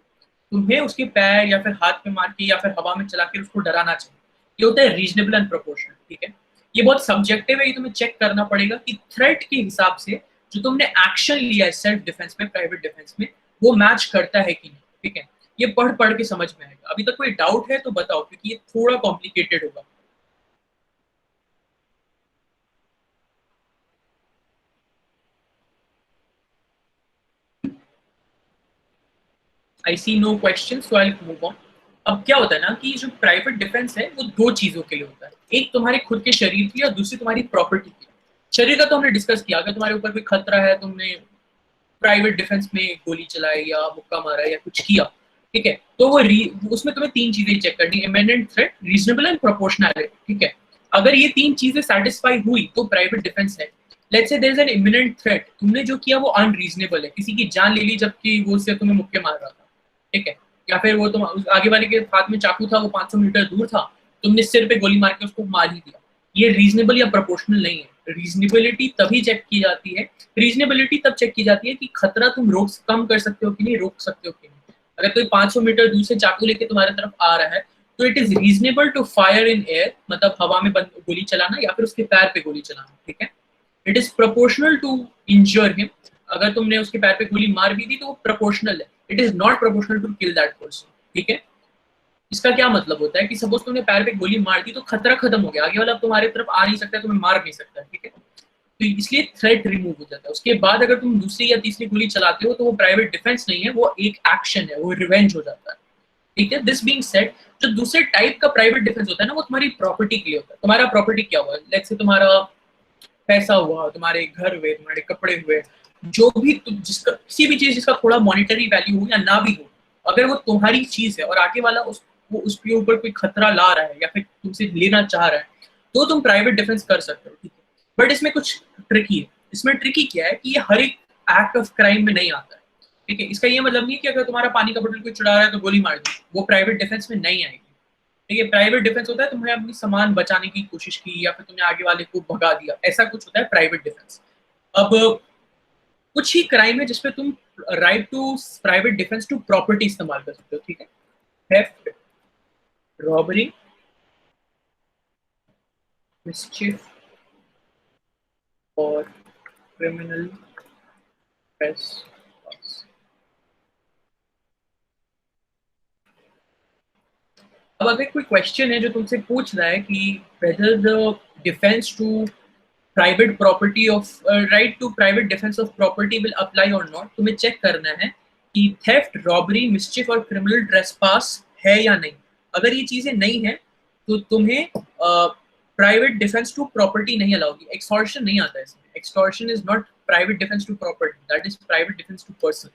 तुम्हें उसके पैर या फिर हाथ पे मार के या फिर हवा में चला के उसको डराना चाहिए। ये होता है रीजनेबल एंड प्रोपोर्शनल। ठीक है, ये बहुत सब्जेक्टिव है, ये तुम्हें चेक करना पड़ेगा कि थ्रेट के हिसाब से जो तुमने एक्शन लिया है सेल्फ डिफेंस में, प्राइवेट डिफेंस में, वो मैच करता है कि नहीं। ठीक है, ये पढ़ पढ़ के समझ में आएगा। अभी तक कोई डाउट है तो बताओ, क्योंकि ये थोड़ा कॉम्प्लिकेटेड होगा। I see no question, so I move on. अब क्या होता है ना कि जो प्राइवेट डिफेंस है वो दो चीजों के लिए होता है, एक तुम्हारे खुद के शरीर की और दूसरी तुम्हारी प्रॉपर्टी की। शरीर का तो हमने डिस्कस किया, अगर तुम्हारे ऊपर कोई खतरा है, तुमने प्राइवेट डिफेंस में गोली चलाई या मुक्का मारा या कुछ किया, ठीक है, तो वो उसमें तुम्हें तीन चीजें चेक करनी, imminent threat, reasonable and proportionality. ठीक है, अगर ये तीन चीजें सेटिस्फाई हुई तो प्राइवेट डिफेंस है। Let's say there is an imminent threat, तुमने जो किया वो अनरीजनेबल है, किसी की जान ले ली जबकि वो उससे तुम्हें मुक्के मार रहा था। ठीक है, या फिर वो तुम आगे वाले के हाथ में चाकू था, वो 500 मीटर दूर था, तुमने सिर पे गोली मार के उसको मार ही दिया। ये रीजनेबल या प्रोपोर्शनल नहीं है। रीजनेबिलिटी तभी चेक की जाती है, रीजनेबिलिटी तब चेक की जाती है कि खतरा तुम रोक कम कर सकते हो कि नहीं, रोक सकते हो कि नहीं। अगर कोई 500 मीटर दूर से चाकू लेके तुम्हारे तरफ आ रहा है तो it is reasonable to fire in air, मतलब हवा में गोली चलाना या फिर उसके पैर पे गोली चलाना। ठीक है, it is proportional to injure him, अगर तुमने उसके पैर पे गोली मार भी दी तो वो प्रोपोर्शनल है, it is not proportional to kill that person. ठीक है, इसका क्या मतलब होता है कि सपोज तुमने पैर पे गोली मार दी तो खतरा खत्म हो गया, आगे वाला तुम्हारे तरफ आ नहीं सकता, तुम्हें मार नहीं सकता। ठीक है, तो इसलिए थ्रेट रिमूव हो जाता है। उसके बाद अगर तुम दूसरी या तीसरी गोली चलाते हो तो वो प्राइवेट डिफेंस नहीं है, वो एक एक्शन है, वो रिवेंज हो जाता है। ठीक है, दिस बीइंग सेड, जो दूसरे टाइप का प्राइवेट डिफेंस होता है ना, वो तुम्हारी प्रॉपर्टी के लिए होता है। तुम्हारा प्रॉपर्टी क्या हुआ, लेट्स से तुम्हारा पैसा हुआ, तुम्हारे घर हुए, तुम्हारे कपड़े हुए, जो भी जिसका किसी भी चीज जिसका थोड़ा मॉनिटरी वैल्यू हो या ना भी हो, अगर वो तुम्हारी चीज है और आगे वाला उसके ऊपर कोई खतरा ला रहा है या फिर तुमसे लेना चाह रहा है, तो तुम प्राइवेट डिफेंस कर सकते हो। ठीक है, बट इसमें कुछ ट्रिकी है। इसमें ट्रिकी क्या है कि ये हर एक एक्ट ऑफ क्राइम में नहीं आता है। ठीक है, इसका ये मतलब नहीं कि अगर तुम्हारा पानी का बोतल कोई चुरा रहा है तो गोली मार दो, वो प्राइवेट डिफेंस में नहीं आएगी। ठीक है, प्राइवेट डिफेंस होता है तुम्हें अपनी सामान बचाने की कोशिश की या फिर तुमने आगे वाले को भगा दिया, ऐसा कुछ होता है प्राइवेट डिफेंस। अब कुछ ही क्राइम है जिसपे तुम right to private defence to property इस्तेमाल कर सकते हो, ठीक है। थेफ्ट, रॉबरी, मिसचिफ और क्रिमिनल ट्रेसपास। अब अगर कोई क्वेश्चन है जो तुमसे पूछ रहा है कि whether the defence to private property of right to private defence of property will apply or not, तुम्हें चेक करना है कि थेफ्ट, रॉबरी, मिस्चिफ और क्रिमिनल ट्रेसपास है या नहीं। अगर ये चीजें नहीं है तो तुम्हें प्राइवेट डिफेंस टू प्रॉपर्टी नहीं अलाउगी। एक्सटॉर्शन नहीं आता है इसमें। Extortion is not private defence to property, that is private defence to person.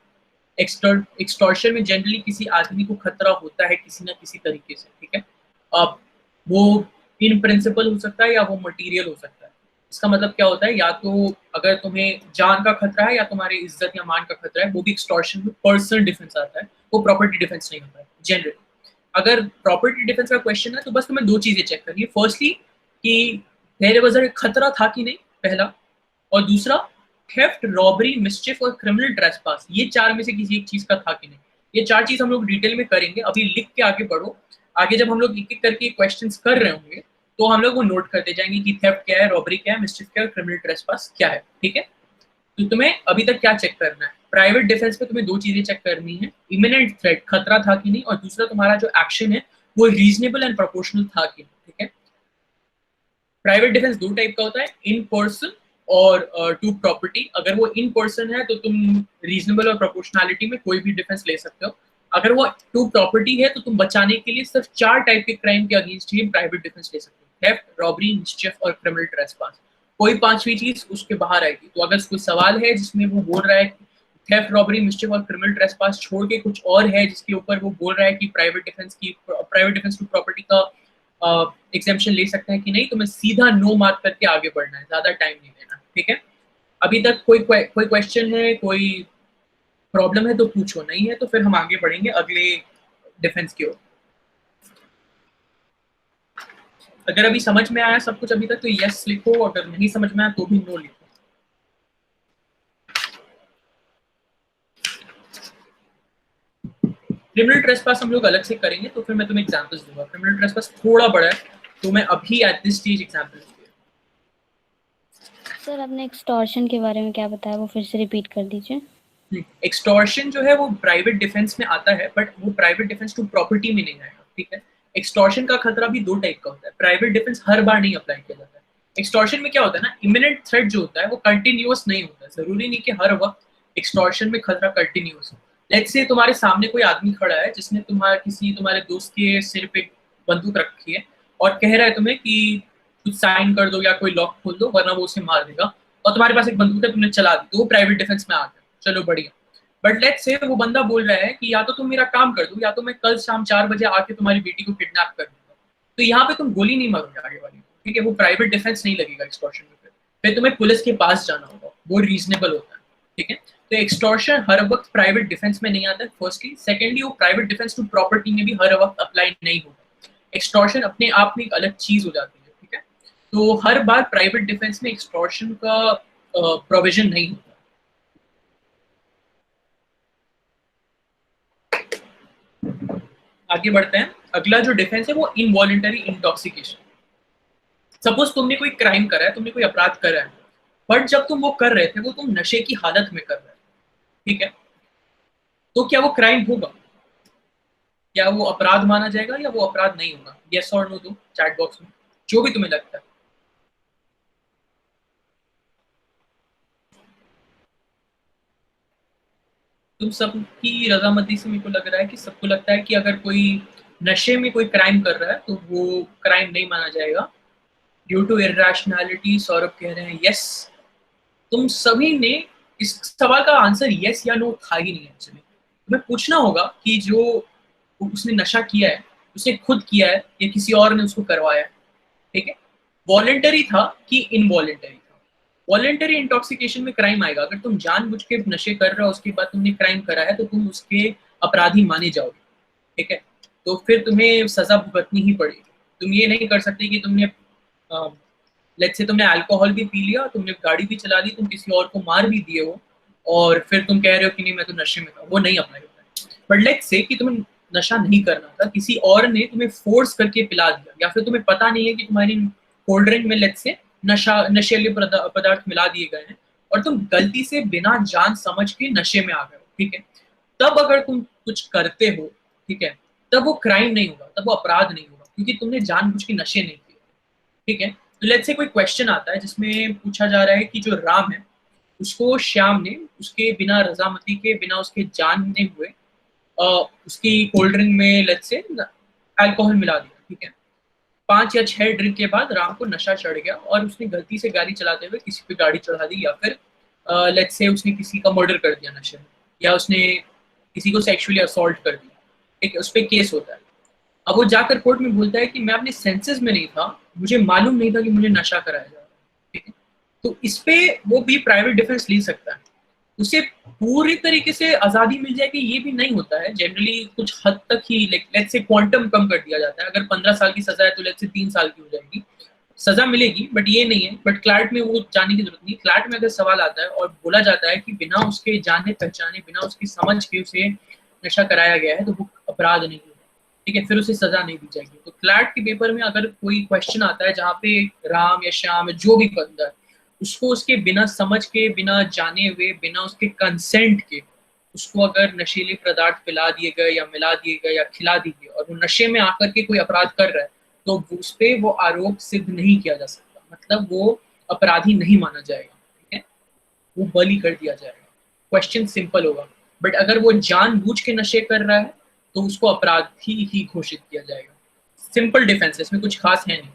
Extortion में जनरली किसी आदमी को खतरा होता है किसी ना किसी तरीके से, ठीक है। अब वो इन प्रिंसिपल हो सकता है या वो मटेरियल हो सकता है। इसका मतलब क्या होता है, या तो अगर तुम्हें जान का खतरा है या तुम्हारी इज्जत या मान का खतरा है, वो भी एक्सटॉर्शन में पर्सनल डिफेंस आता है, वो प्रॉपर्टी डिफेंस नहीं होता है जनरली। अगर प्रॉपर्टी डिफेंस का क्वेश्चन है तो बस तुम्हें दो चीजें चेक करनी है, फर्स्टली कि देयर वाज अ खतरा था कि नहीं, पहला, और दूसरा थेफ्ट, रॉबरी, मिस्चिफ और क्रिमिनल ट्रेसपास, ये चार में से किसी एक चीज का था कि नहीं। ये चार चीज हम लोग डिटेल में करेंगे, अभी लिख के आगे बढ़ो। आगे जब हम लोग एक एक करके क्वेश्चंस कर रहे होंगे तो हम लोग वो नोट करते जाएंगे कि थेफ्ट क्या है, रॉबरी क्या है, मिस्चिफ क्या है, क्रिमिनल ट्रेसपास क्या है, ठीक है। तो तुम्हें अभी तक क्या चेक करना है, प्राइवेट डिफेंस पे तुम्हें दो चीजें चेक करनी है, इमिनेंट थ्रेट, खतरा था कि नहीं, और दूसरा तुम्हारा जो एक्शन है वो रीजनेबल एंड प्रोपोर्शनल था कि नहीं, ठीक है। प्राइवेट डिफेंस दो टाइप का होता है, इन पर्सन और टू प्रॉपर्टी। अगर वो इन पर्सन है तो तुम रीजनेबल और प्रोपोर्शनैलिटी में कोई भी डिफेंस ले सकते हो। अगर वो टू प्रॉपर्टी है तो तुम बचाने के लिए सिर्फ चार टाइप के क्राइम के अगेंस्ट ही प्राइवेट डिफेंस ले सकते हो, थेफ्ट, रॉबरी, मिसचिफ और क्रिमिनल ट्रेसपास। कोई पांचवी चीज उसके बाहर आएगी। तो अगर कोई सवाल है जिसमें वो बोल रहा है थेफ्ट, रॉबरी, मिसचिफ और क्रिमिनल ट्रेसपास छोड़ के कुछ और है जिसके ऊपर वो बोल रहा है कि प्राइवेट डिफेंस टू प्रॉपर्टी का एग्जेम्पशन ले सकते हैं कि नहीं, तो मैं सीधा नो मार्क करके आगे बढ़ना है, ज्यादा टाइम नहीं देना, ठीक है। अभी तक कोई क्वेश्चन है, कोई प्रॉब्लम है तो पूछो, नहीं है तो फिर हम आगे बढ़ेंगे अगले डिफेंस की ओर। अगर अभी समझ में आया सब कुछ अभी तक तो यस लिखो, अगर नहीं समझ में आया तो भी नो लिखो। क्रिमिनल ट्रेसपास हम लोग अलग से करेंगे, तो फिर मैं तुम्हें एग्जांपल्स दूंगा। क्रिमिनल ट्रेसपास थोड़ा बड़ा है तो मैं अभी एट दिस स्टेज एग्जांपल्स दूंगा। सर आपने एक्सटॉर्शन के बारे में क्या बताया, वो फिर से रिपीट कर दीजिए। एक्सटॉर्शन जो है वो प्राइवेट डिफेंस में आता है, बट वो प्राइवेट डिफेंस टू प्रॉपर्टी में नहीं आएगा, ठीक है। एक्सटॉर्शन का खतरा भी दो टाइप का होता है, प्राइवेट डिफेंस हर बार नहीं अप्लाई किया जाता है। एक्सटॉर्शन में क्या होता है ना, इमिनेंट थ्रेट जो होता है वो कंटिन्यूअस नहीं होता है। जरूरी नहीं कि हर वक्त एक्सटॉर्शन में खतरा कंटिन्यूअस हो। लेट्स से तुम्हारे सामने कोई आदमी खड़ा है जिसने तुम्हारे दोस्त के सिर पे बंदूक रखी है और कह रहा है तुम्हें कि कुछ साइन कर दो या कोई लॉक खोल दो वरना वो उसे मार देगा, और तुम्हारे पास एक बंदूक है, तुमने चला दी, तो वो प्राइवेट डिफेंस में आ गया, चलो बढ़िया। बट लेट्स से वो बंदा बोल रहा है कि या तो तुम मेरा काम कर दो या तो मैं कल शाम 4 बजे आके तुम्हारी बेटी को किडनैप कर दूंगा, तो यहाँ पे तुम गोली नहीं मारोगे आगे वाली, ठीक है। वो प्राइवेट डिफेंस नहीं लगेगा एक्सटॉर्शन में। फिर तुम्हें पुलिस के पास जाना होगा, वो रीजनेबल होता है, ठीक है। तो एक्सटॉर्शन हर वक्त प्राइवेट डिफेंस में नहीं आता है, फर्स्टली। सेकेंडली वो प्राइवेट डिफेंस टू प्रॉपर्टी में भी हर वक्त अप्लाई नहीं होगा। एक्सटॉर्शन अपने आप में एक अलग चीज हो जाती है, ठीक है। तो हर बार प्राइवेट डिफेंस में एक्सटॉर्शन का प्रोविजन नहीं होता। आगे बढ़ते हैं। अगला जो डिफेंस है वो इनवॉलंटरी इंटॉक्सिकेशन। सपोज तुमने कोई क्राइम करा है, तुमने कोई अपराध करा है, बट जब तुम वो कर रहे थे वो तुम नशे की हालत में कर रहे थे, ठीक है। तो क्या वो क्राइम होगा, क्या वो अपराध माना जाएगा या वो अपराध नहीं होगा? यस और नो दो चैट बॉक्स में, जो भी तुम्हें लगता है। तुम सबकी रजामंदी से मेरे को लग रहा है कि सबको लगता है कि अगर कोई नशे में कोई क्राइम कर रहा है तो वो क्राइम नहीं माना जाएगा ड्यू टू इरैशनैलिटी। सौरभ कह रहे हैं यस। तुम सभी ने इस सवाल का आंसर यस या नो था ही नहीं। एक्चुअली तुम्हें पूछना होगा कि जो उसने नशा किया है उसने खुद किया है या किसी और ने उसको करवाया है, ठीक है। वॉलेंटरी था कि इनवॉलेंटरी था। वॉलेंटरी इंटॉक्सिकेशन में क्राइम आएगा। अगर तुम जानबूझ के नशे कर रहे हो उसके बाद तुमने क्राइम करा है तो तुम उसके अपराधी माने जाओगे, ठीक है। तो फिर तुम्हें सजा भुगतनी ही पड़ेगी। तुम ये नहीं कर सकते कि तुमने लेट्स से तुमने अल्कोहल भी पी लिया, तुमने गाड़ी भी चला ली, तुम किसी और को मार भी दिए हो और फिर तुम कह रहे हो कि नहीं मैं तो नशे में था, वो नहीं अप्लाई होता है। बट लेट्स से कि तुम्हें नशा नहीं करना था, किसी और ने तुम्हें फोर्स करके पिला दिया, या फिर तुम्हें पता नहीं है कि तुम्हारी कोल्ड ड्रिंक में लेट्स से नशीले पदार्थ मिला दिए गए हैं और तुम गलती से बिना जान समझ के नशे में आ गए हो, ठीक है, तब अगर तुम कुछ करते हो, ठीक है, तब वो क्राइम नहीं होगा, तब वो अपराध नहीं होगा, क्योंकि तुमने जानबूझ के नशे नहीं किए, ठीक है। तो लेट्स से कोई क्वेश्चन आता है जिसमें पूछा जा रहा है कि जो राम है उसको श्याम ने उसके बिना रजामती के, बिना उसके जानने हुए उसकी कोल्ड ड्रिंक में लेट्स से अल्कोहल मिला दिया, ठीक है। 5 या 6 ड्रिंक के बाद राम को नशा चढ़ गया और उसने गलती से गाड़ी चलाते हुए किसी पे गाड़ी चढ़ा दी, या फिर लेट्स से उसने किसी का मर्डर कर दिया नशे में, या उसने किसी को सेक्सुअली असॉल्ट कर दिया, ठीक है, उस पर केस होता है। अब वो जाकर कोर्ट में बोलता है कि मैं अपने सेंसेस में नहीं था, मुझे मालूम नहीं था कि मुझे नशा कराया जा रहा है, ठीक है। तो इस पे वो भी प्राइवेट डिफेंस ले सकता है, उसे पूरी तरीके से आजादी मिल जाएगी ये भी नहीं होता है। जनरली कुछ हद तक ही लेट्स से क्वांटम कम कर दिया जाता है। अगर 15 साल की सजा है तो लेट्स से 3 साल की हो जाएगी, सजा मिलेगी, बट ये नहीं है। बट क्लैट में वो जाने की जरूरत नहीं। क्लैट में अगर सवाल आता है और बोला जाता है कि बिना उसके जाने पहचाने, बिना उसकी समझ के उसे नशा कराया गया है, तो वो अपराध नहीं होगा, ठीक है, फिर उसे सजा नहीं दी जाएगी। तो क्लैट के पेपर में अगर कोई क्वेश्चन आता है जहाँ पे राम या श्याम जो भी बंदा है उसको उसके बिना समझ के, बिना जाने हुए, बिना उसके कंसेंट के उसको अगर नशीले पदार्थ पिला दिए गए या मिला दिए गए या खिला दिए गए और वो नशे में आकर के कोई अपराध कर रहा है, तो उस पर वो आरोप सिद्ध नहीं किया जा सकता, मतलब वो अपराधी नहीं माना जाएगा, ठीक है, वो बली कर दिया जाएगा। क्वेश्चन सिंपल होगा। बट अगर वो जानबूझ के नशे कर रहा है तो उसको अपराधी ही घोषित किया जाएगा। सिंपल डिफेंस, इसमें कुछ खास है नहीं।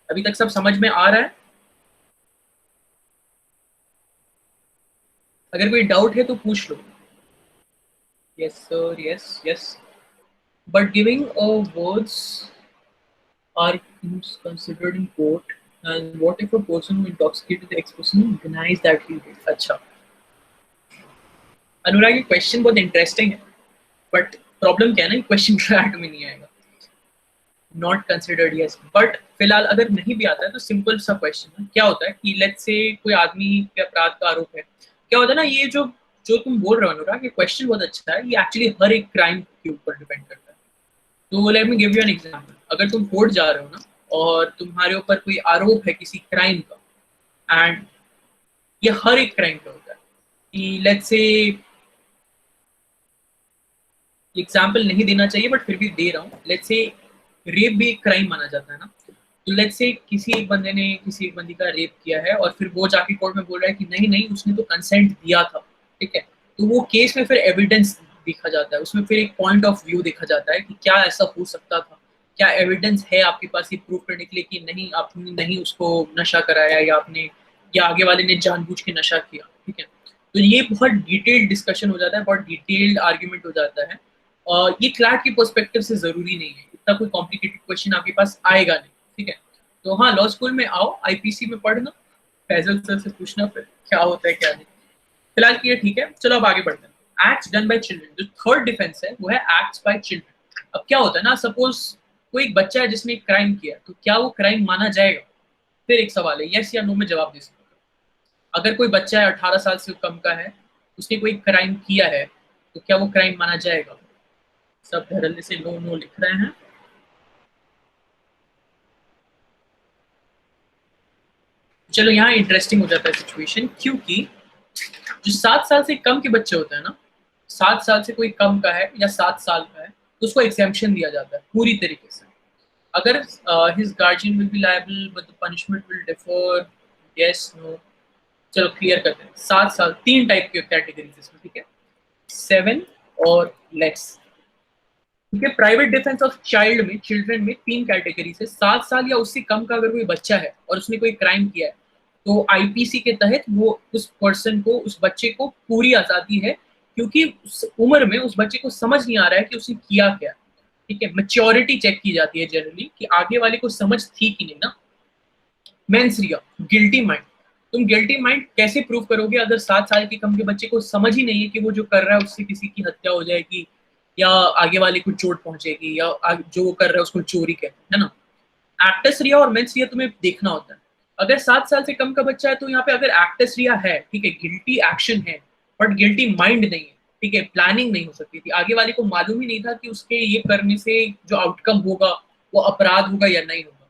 अभी तक सब समझ में आ रहा है? अगर कोई डाउट है तो पूछ लो। Yes sir, yes yes. But giving words are considered in court, and what if a person who intoxicated the ex-person denies that he did? अच्छा, अनुराग ये क्वेश्चन बहुत इंटरेस्टिंग है, बट प्रॉब्लम क्या है ना, क्वेश्चन क्लैट में नहीं आएगा। नॉट कंसिडर्ड, यस, बट फिलहाल अगर नहीं भी आता है तो सिंपल सा क्वेश्चन है। क्या होता है कि लेट्स से कोई आदमी पे अपराध का आरोप है, क्या होता है ना, ये जो जो तुम बोल रहे हो अनुराग, ये क्वेश्चन बहुत अच्छा है, ये एक्चुअली हर एक क्राइम के ऊपर डिपेंड करता है। तो let me give you an example. अगर तुम कोर्ट जा रहे हो ना और तुम्हारे ऊपर कोई आरोप है किसी क्राइम का, एंड ये हर एक क्राइम का होता है कि लेट्स से, एग्जाम्पल नहीं देना चाहिए बट फिर भी दे रहा हूँ, लेट्स से रेप भी एक क्राइम माना जाता है ना। तो लेट्स से किसी एक बंदे ने किसी एक बंदी का रेप किया है और फिर वो जाके कोर्ट में बोल रहा है कि नहीं नहीं उसने तो कंसेंट दिया था, ठीक है। तो वो केस में फिर एविडेंस देखा जाता है, उसमें फिर एक पॉइंट ऑफ व्यू देखा जाता है कि क्या ऐसा हो सकता था, क्या एविडेंस है आपके पास ये प्रूफ करने के लिए कि नहीं आपने नहीं उसको नशा कराया या आपने या आगे वाले ने जानबूझ के नशा किया, ठीक है। तो ये बहुत डिटेल्ड डिस्कशन हो जाता है, बहुत डिटेल्ड आर्ग्यूमेंट हो जाता है। ये क्लैट के पर्सपेक्टिव से जरूरी नहीं है, इतना कोई कॉम्प्लिकेटेड क्वेश्चन आपके पास आएगा नहीं, ठीक है। तो हाँ, लॉ स्कूल में आओ, आईपीसी में पढ़ना, फैजल सर से पूछना फिर क्या होता है क्या नहीं। फिलहाल ये ठीक है, चलो अब आगे बढ़ते हैं। एक्ट्स डन बाय चिल्ड्रन, जो थर्ड डिफेंस है वो है एक्ट्स बाय चिल्ड्रन। अब क्या होता है ना, सपोज कोई एक बच्चा है जिसने एक क्राइम किया, तो क्या वो क्राइम माना जाएगा? फिर एक सवाल है, यस या नो में जवाब दे सकते हो। अगर कोई बच्चा है 18 साल से कम का है, उसने कोई क्राइम किया है, तो क्या वो क्राइम माना जाएगा? सब धड़ल्ले से नो नो लिख रहे हैं। चलो यहाँ इंटरेस्टिंग हो जाता है सिचुएशन, क्योंकि जो 7 साल से कम के बच्चे होते हैं ना, 7 साल से कोई कम का है या 7 साल का है, तो उसको एग्जेम्पशन दिया जाता है पूरी तरीके से। अगर his guardian will be liable but the punishment will differ, yes no. चलो क्लियर करते हैं। 7 साल, 3 टाइप की कैटेगरीज इसमें, ठीक है, 7 और लेस। क्योंकि प्राइवेट डिफेंस ऑफ चाइल्ड में, चिल्ड्रन में 3 कैटेगरीज है। 7 साल या उससे कम का अगर कोई बच्चा है और उसने कोई क्राइम किया है, तो आईपीसी के तहत वो उस पर्सन को, उस बच्चे को पूरी आजादी है, क्योंकि उस उम्र में उस बच्चे को समझ नहीं आ रहा है कि उसने किया क्या, ठीक है। मैच्योरिटी चेक की जाती है जनरली कि आगे वाले को समझ थी कि नहीं ना। मेंस रिया, गिल्टी माइंड। तुम गिल्टी माइंड कैसे प्रूव करोगे अगर 7 साल के कम के बच्चे को समझ ही नहीं है कि वो जो कर रहा है उससे किसी की हत्या हो जाएगी या आगे वाले को चोट पहुंचेगी, या जो वो कर रहा है उसको चोरी कहते हैं, है ना। एक्टस रिया और मेंस रिया तुम्हें देखना होता है। अगर 7 साल से कम का बच्चा है तो यहाँ पे अगर एक्टस रिया है, ठीक है, गिल्टी एक्शन है, बट गिल्टी माइंड नहीं है, ठीक है, प्लानिंग नहीं हो सकती थी, आगे वाले को मालूम ही नहीं था कि उसके ये करने से जो आउटकम होगा वो अपराध होगा या नहीं होगा,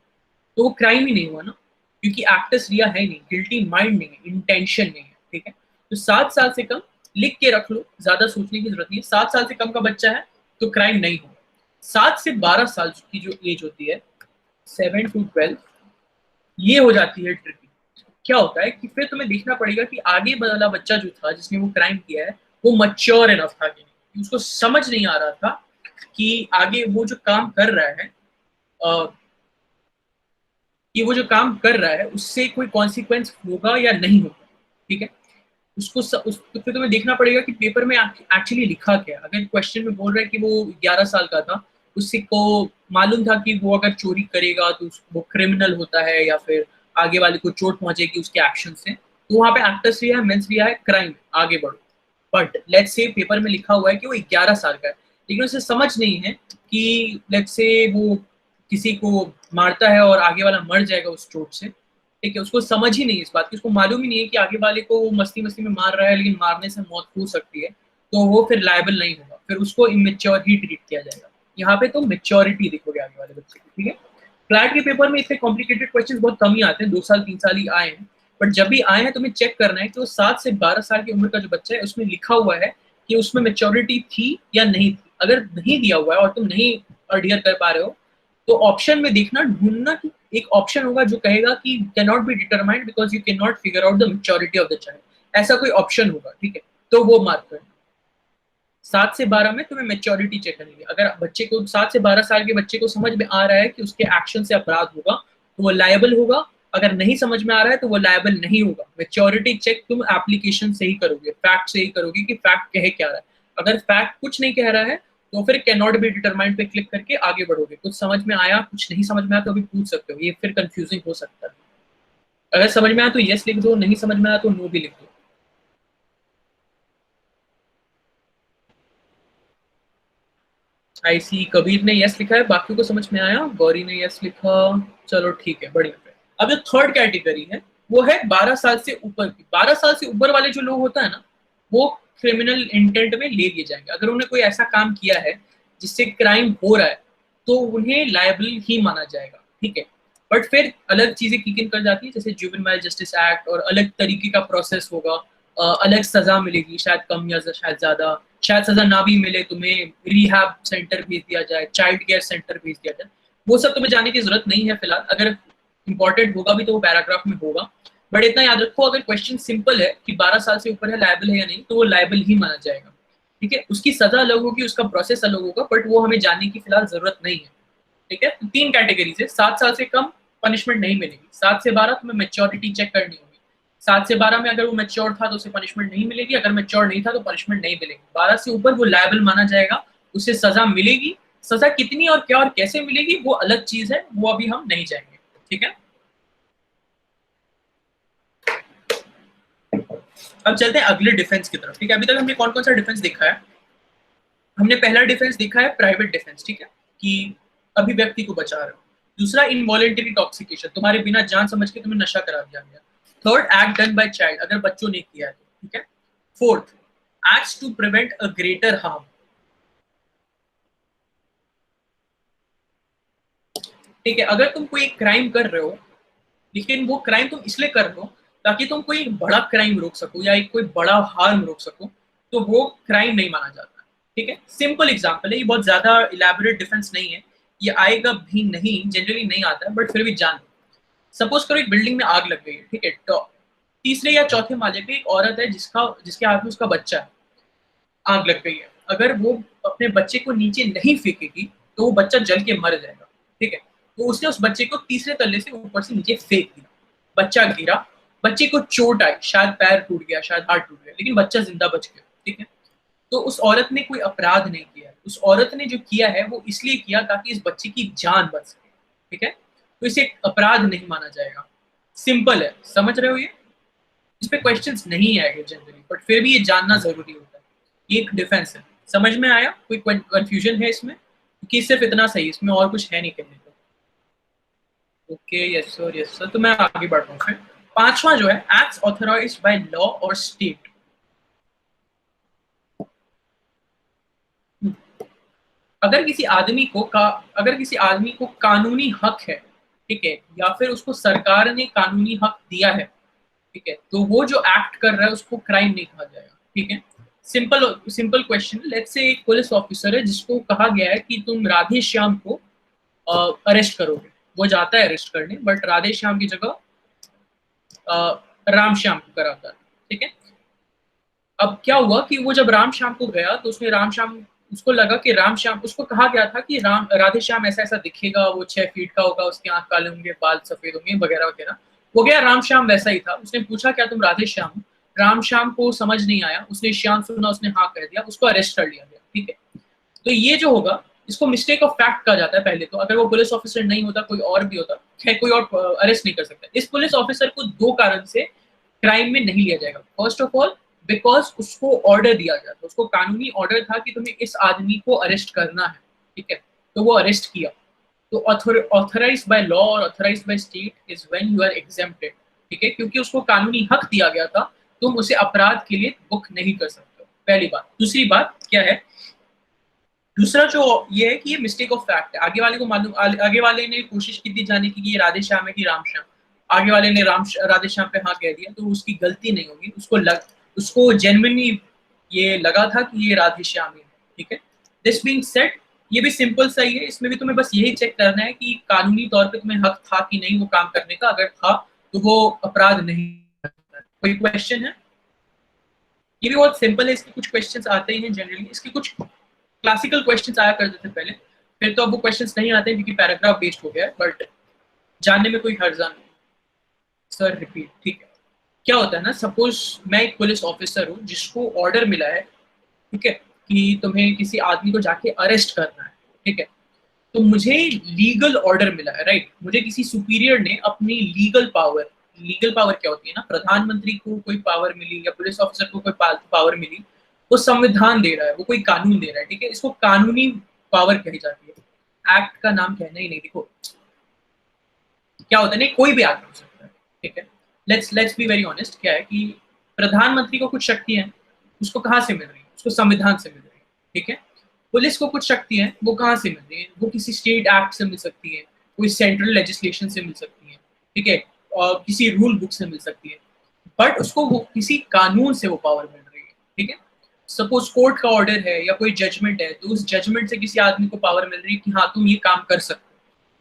तो वो क्राइम ही नहीं हुआ ना, क्योंकि एक्टस रिया है नहीं, गिल्टी माइंड नहीं है, इंटेंशन नहीं है, ठीक है। तो 7 साल से कम लिख के रख लो, ज्यादा सोचने की जरूरत नहीं है। 7 साल से कम का बच्चा है तो क्राइम नहीं होगा। 7 से 12 साल की जो एज होती है, 7 to 12, ये हो जाती है ट्रिकी। क्या होता है कि फिर तुम्हें देखना पड़ेगा कि आगे वाला बच्चा जो था जिसने वो क्राइम किया है वो मच्योर इनफ था कि नहीं, उसको समझ नहीं आ रहा था कि आगे वो जो काम कर रहा है, कि वो जो काम कर रहा है उससे कोई कॉन्सिक्वेंस होगा या नहीं होगा, ठीक है। तो फिर तुम्हें देखना पड़ेगा कि पेपर में एक्चुअली लिखा क्या है। अगर क्वेश्चन में बोल रहा है कि वो 11 साल का था, उससे को मालूम था कि वो अगर चोरी करेगा तो वो क्रिमिनल होता है या फिर आगे वाले को चोट पहुंचेगी उसके एक्शन से, तो वहां पे एक्टर्स लिया है, मेंस लिया है, क्राइम, आगे बढ़ो। बट लेट्स से पेपर में लिखा हुआ है कि वो 11 साल का है, लेकिन उसे समझ नहीं है कि लेट्स से वो किसी को मारता है और आगे वाला मर जाएगा उस चोट से, ठीक है, उसको समझ ही नहीं इस बात की, उसको मालूम ही नहीं है कि आगे वाले को वो मस्ती मस्ती में मार रहा है लेकिन मारने से मौत हो सकती है, तो वो फिर लायबल नहीं होगा, फिर उसको इमेच्योर ही ट्रीट किया जाएगा। यहाँ पे तो मेच्योरिटी देखोगे आगे वाले बच्चे की, ठीक है। क्लैट के पेपर में इतने कॉम्प्लिकेटेड क्वेश्चन बहुत कम ही आते हैं, 2 साल 3 साल ही आए हैं, बट जब भी आए हैं तुम्हें चेक करना है कि वो 7 से 12 साल की उम्र का जो बच्चा है उसमें लिखा हुआ है कि उसमें मेच्योरिटी थी या नहीं थी। अगर नहीं दिया हुआ है और तुम नहीं अडियर कर पा रहे हो, तो ऑप्शन में देखना, ढूंढना कि एक ऑप्शन होगा जो कहेगा कि can not be determined because you can not figure out the maturity of the child, ऐसा कोई ऑप्शन होगा, ठीक है, तो वो मार्क करना। 7 से 12 में तुम्हें मेच्योरिटी चेक करनी है। अगर बच्चे को 7 से 12 साल के बच्चे को समझ में आ रहा है कि उसके एक्शन से अपराध होगा तो वो लायबल होगा, अगर नहीं समझ में आ रहा है तो वो लायबल नहीं होगा। मेच्योरिटी चेक तुम एप्लीकेशन से ही करोगे, फैक्ट से ही करोगे कि फैक्ट कहे क्या रहा है। अगर फैक्ट कुछ नहीं कह रहा है तो फिर कैन नॉट बी डिटरमाइंड पे क्लिक करके आगे बढ़ोगे। कुछ समझ में आया, कुछ नहीं समझ में आया तो अभी पूछ सकते हो, ये फिर कंफ्यूजिंग हो सकता है। अगर समझ में आया तो यस लिख दो, नहीं समझ में आया तो नो भी लिख दो। आई सी कबीर ने यस लिखा है, बाकी को समझ में आया, गौरी ने यस लिखा, चलो ठीक है, बढ़िया। अब जो थर्ड कैटेगरी है वो है 12 साल से ऊपर की। 12 साल से ऊपर वाले जो लोग होता है ना, वो क्रिमिनल इंटेंट में ले लिए जाएंगे। अगर उन्होंने कोई ऐसा काम किया है जिससे क्राइम हो रहा है तो उन्हें लायबल ही माना जाएगा, ठीक है। बट फिर अलग चीजें किक इन कर जाती है, जैसे जुवेनाइल जस्टिस एक्ट, और अलग तरीके का प्रोसेस होगा, अलग सजा मिलेगी, शायद कम या शायद ज्यादा, शायद सजा ना भी मिले, तुम्हें रिहैब सेंटर भेज दिया जाए, चाइल्ड केयर सेंटर भेज दिया जाए। वो सब तुम्हें जाने की जरूरत नहीं है फिलहाल, अगर इंपॉर्टेंट होगा भी तो वो पैराग्राफ में होगा। बट इतना याद रखो, अगर क्वेश्चन सिंपल है कि 12 साल से ऊपर है लायबल है या नहीं, तो वो लायबल ही माना जाएगा, ठीक है। उसकी सजा अलग होगी, उसका प्रोसेस अलग होगा, बट वो हमें जानने की फिलहाल जरूरत नहीं है, ठीक है। तो 3 कैटेगरीज है। 7 साल से कम पनिशमेंट नहीं मिलेगी। 7 से 12 तुम्हें मेच्योरिटी चेक करनी होगी। 7 से 12 में अगर वो मेच्योर था तो उसे पनिशमेंट नहीं मिलेगी, अगर मेच्योर नहीं था तो पनिशमेंट नहीं मिलेगी। 12 से ऊपर वो लायबल माना जाएगा, उसे सजा मिलेगी। सजा कितनी और क्या और कैसे मिलेगी वो अलग चीज है, वो अभी हम नहीं जाएंगे, ठीक है। अब चलते हैं अगले डिफेंस की तरफ, ठीक है। अभी तक हमने कौन कौन सा डिफेंस देखा है? हमने पहला डिफेंस देखा है प्राइवेट डिफेंस, ठीक है, कि अभिव्यक्ति को बचा रहे हो। दूसरा इनवॉलेंटरी टॉक्सिकेशन, तुम्हारे बिना जान समझ के तुम्हें नशा करा दिया गया। Third act done by child, अगर बच्चों ने किया है तो, ठीक है। Fourth acts to prevent a greater harm, ठीक है। अगर तुम कोई क्राइम कर रहे हो लेकिन वो क्राइम तुम इसलिए कर रहे हो ताकि तुम कोई बड़ा क्राइम रोक सको या एक कोई बड़ा हार्म रोक सको, तो वो क्राइम नहीं माना जाता, ठीक है। सिंपल एग्जांपल है, ये बहुत ज्यादा इलेबोरेट डिफेंस नहीं है, ये आएगा भी नहीं, जनरली नहीं आता है, बट फिर भी जान। सपोज करो एक बिल्डिंग में आग लग गई है, ठीक है, तो तीसरे या चौथे माले पे एक औरत है जिसके हाथ में उसका बच्चा है, आग लग गई है। अगर वो अपने बच्चे को नीचे नहीं फेंकेगी तो वो बच्चा जल के मर जाएगा, ठीक है। तो उसने उस बच्चे को तीसरे तल्ले से ऊपर से नीचे फेंक दिया, बच्चा गिरा, बच्चे को चोट आई, शायद पैर टूट गया, शायद हाथ टूट गया, लेकिन बच्चा जिंदा बच गया, ठीक है। तो उस औरत ने कोई अपराध नहीं किया है, उस औरत ने जो किया है वो इसलिए किया ताकि इस बच्चे की जान बच सके, ठीक है। तो इसे अपराध नहीं माना जाएगा। सिंपल है, समझ रहे हो ये? इस पे क्वेश्चंस नहीं आएंगे जनरली, बट फिर भी ये जानना जरूरी होता है, ये एक डिफेंस है। समझ में आया? कोई कंफ्यूजन है इसमें? क्योंकि सिर्फ इतना सही, इसमें और कुछ है नहीं कहने को। Okay, yes sir, yes sir. तो मैं आगे बढ़ता हूँ फिर। पांचवा जो है, एक्ट्स ऑथराइज्ड बाय लॉ और स्टेट। अगर किसी आदमी को कानूनी हक है, ठीक है, या फिर उसको सरकार ने कानूनी हक दिया है, ठीक है, तो वो जो एक्ट कर रहा है उसको क्राइम नहीं कहा जाएगा। ठीक है, simple simple question. Let's say एक पुलिस ऑफिसर है जिसको कहा गया है कि तुम राधे श्याम को अरेस्ट करोगे। वो जाता है अरेस्ट करने, बट राधे श्याम की जगह राम श्याम को कराता है। ठीक है, अब क्या हुआ कि वो जब राम श्याम को गया तो उसने राम श्याम, उसको लगा कि राम श्याम, उसको कहा गया था कि राधे श्याम ऐसा ऐसा दिखेगा, वो 6 फीट का होगा, उसके आंख काले होंगे, बाल सफेद होंगे, वगैरह वगैरह। वो गया, राम श्याम वैसा ही था। उसने पूछा क्या तुम राधे श्याम हो? राम श्याम को समझ नहीं आया, उसने श्याम सुना, उसने हाँ कह दिया, उसको अरेस्ट कर लिया गया। ठीक है, तो ये जो होगा इसको मिस्टेक ऑफ फैक्ट कहा जाता है पहले तो। अगर वो पुलिस ऑफिसर नहीं होता, कोई और भी होता, खैर कोई और अरेस्ट नहीं कर सकता। इस पुलिस ऑफिसर को दो कारण से क्राइम में नहीं लिया जाएगा। फर्स्ट ऑफ ऑल, बिकॉज उसको ऑर्डर दिया गया था, उसको कानूनी ऑर्डर था कि तुम्हें इस आदमी को अरेस्ट करना है। ठीक है, तो वो अरेस्ट किया। तो ऑथराइज्ड बाय लॉ और authorised by state is when you are exempted. ठीक है, क्योंकि उसको कानूनी हक दिया गया था, तुम उसे अपराध के लिए बुक नहीं कर सकते हो। पहली बात। दूसरी बात क्या है? दूसरा जो ये है कि ये मिस्टेक ऑफ फैक्ट है। आगे वाले को मालूम, आगे वाले ने कोशिश की थी जाने की कि ये राधे श्याम है कि राम श्याम। आगे वाले ने राधे श्याम पे हाँ कह दिया, तो उसकी गलती नहीं होगी। उसको जेन्युइनली ये लगा था कि ये राधे श्याम ही है। ठीक है, दिस बीइंग सेड, ये भी सिंपल सही है। इसमें भी तुम्हें बस यही चेक करना है कि कानूनी तौर पे तुम्हें हक था कि नहीं वो काम करने का। अगर था तो वो अपराध नहीं। कोई क्वेश्चन है? ये भी बहुत सिंपल है। इसके कुछ क्वेश्चंस आते ही हैं जनरली। इसके कुछ क्लासिकल क्वेश्चंस आया करते थे पहले, फिर तो अब वो क्वेश्चंस नहीं आते क्योंकि पैराग्राफ बेस्ड हो गया है, बट जानने में कोई हर्जा नहीं। सर रिपीट, ठीक है। क्या होता है ना, सपोज मैं एक पुलिस ऑफिसर हूँ जिसको ऑर्डर मिला है, ठीक है, कि तुम्हें किसी आदमी को जाके अरेस्ट करना है। ठीक है, तो मुझे लीगल ऑर्डर मिला है, राइट। मुझे किसी सुपीरियर ने अपनी लीगल पावर क्या होती है ना, प्रधानमंत्री को कोई पावर मिली या पुलिस ऑफिसर को कोई पावर मिली, वो संविधान दे रहा है, वो कोई कानून दे रहा है। ठीक है, इसको कानूनी पावर कही जाती है। एक्ट का नाम कहना ही नहीं। देखो क्या होता है, नहीं कोई भी एक्ट हो सकता है। ठीक है, लेट्स बी वेरी ऑनेस्ट। क्या है कि प्रधानमंत्री को कुछ शक्ति है, उसको कहाँ से मिल रही है? उसको संविधान से मिल रही है। ठीक है, पुलिस को कुछ शक्ति है, वो कहाँ से मिल रही है? वो किसी स्टेट एक्ट से मिल सकती है, कोई सेंट्रल लेजिस्लेशन से मिल सकती है। ठीक है, और किसी रूल बुक से मिल सकती है, बट उसको वो किसी कानून से वो पावर मिल रही है। ठीक है, सपोज कोर्ट का ऑर्डर है या कोई जजमेंट है, तो उस जजमेंट से किसी आदमी को पावर मिल रही है कि हाँ तुम ये काम कर सकते हो।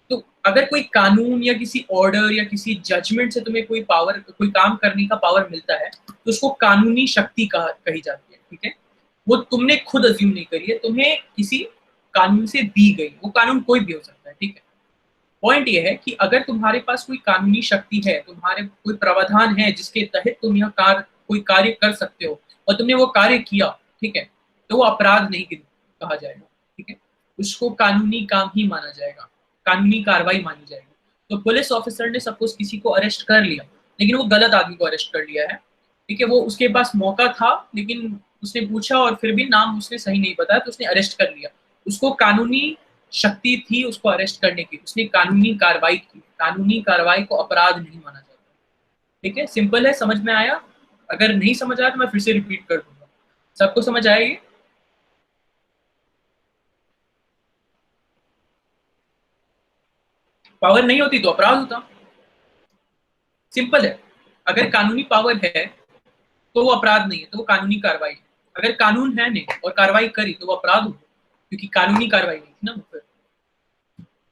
तो अगर कोई कानून या किसी ऑर्डर या किसी जजमेंट से तुम्हें कोई पावर, कोई काम करने का पावर मिलता है, तो उसको कानूनी शक्ति कही जाती है। ठीक है, वो तुमने खुद अज्यूम नहीं करी है, तुम्हें किसी कानून से दी गई। वो कानून कोई भी हो सकता है। ठीक है, पॉइंट ये है कि अगर तुम्हारे पास कोई कानूनी शक्ति है, तुम्हारे कोई प्रावधान है जिसके तहत तुम यह कोई कार्य कर सकते हो और तुमने वो कार्य किया, ठीक है, तो वो अपराध नहीं कहा जाएगा। ठीक है, उसको कानूनी काम ही माना जाएगा, कानूनी कार्रवाई मानी जाएगी। तो पुलिस ऑफिसर ने सपोज किसी को अरेस्ट कर लिया, लेकिन वो गलत आदमी को अरेस्ट कर लिया है। ठीक है, वो उसके पास मौका था, लेकिन उसने पूछा और फिर भी नाम उसने सही नहीं बताया, तो उसने अरेस्ट कर लिया। उसको कानूनी शक्ति थी उसको अरेस्ट करने की, उसने कानूनी कार्रवाई की। कानूनी कार्रवाई को अपराध नहीं माना जाता। ठीक है, सिंपल है, समझ में आया? अगर नहीं समझ आया तो मैं फिर से रिपीट कर दूंगा। सबको समझ आएगी? पावर नहीं होती तो अपराध होता। सिंपल है। अगर कानूनी पावर है तो वो अपराध नहीं है, तो वो कानूनी कार्रवाई है। अगर कानून है नहीं और कार्रवाई करी तो वो अपराध होगा, क्योंकि कानूनी कार्रवाई नहीं थी ना वो। फिर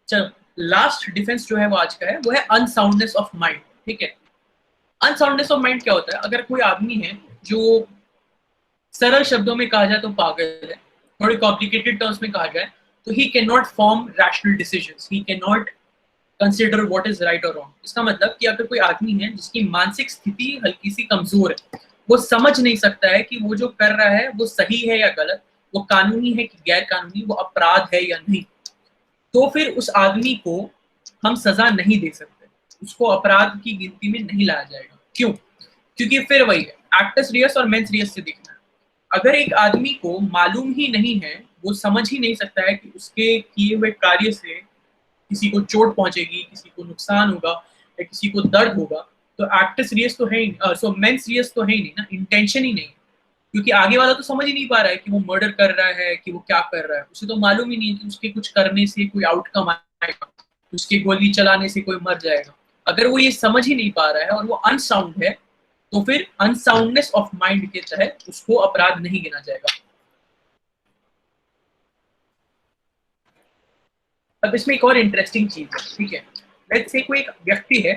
चलो, लास्ट डिफेंस जो है वो आज का है, वो है अनसाउंडनेस ऑफ माइंड। ठीक है, अनसाउंडनेस ऑफ माइंड क्या होता है? अगर कोई आदमी है जो, सरल शब्दों में कहा जाए तो पागल है, थोड़े कॉम्प्लिकेटेड टर्म्स में कहा जाए तो he can not form rational decisions, he can not consider what is right और रॉन्ग। इसका मतलब कि अगर कोई आदमी है जिसकी मानसिक स्थिति हल्की सी कमजोर है, वो समझ नहीं सकता है कि वो जो कर रहा है वो सही है या गलत, वो कानूनी है कि गैर कानूनी, वो अपराध है या नहीं, तो फिर उस आदमी को हम सजा नहीं दे सकते, उसको अपराध की गिनती में नहीं लाया जाएगा। क्यों? क्योंकि फिर वही है, एक्टस रियस और मेंस रियस से दिखना है। अगर एक आदमी को मालूम ही नहीं है, वो समझ ही नहीं सकता है कि उसके किए हुए कार्य से किसी को चोट पहुंचेगी, किसी को नुकसान होगा या किसी को दर्द होगा, तो एक्टर सीरियस तो है ही, सो मेन सीरियस तो है ही नहीं ना, इंटेंशन ही नहीं, क्योंकि आगे वाला तो समझ ही नहीं पा रहा है कि वो मर्डर कर रहा है कि वो क्या कर रहा है, उसे तो मालूम ही नहीं कि उसके कुछ करने से कोई आउटकम आएगा, उसके गोली चलाने से कोई मर जाएगा। अगर वो ये समझ ही नहीं पा रहा है और वो अनसाउंड है, तो फिर अनसाउंडनेस ऑफ माइंड के तहत उसको अपराध नहीं गिना जाएगा। अब इसमें एक और इंटरेस्टिंग चीज है, ठीक है, लेट्स से कोई एक व्यक्ति है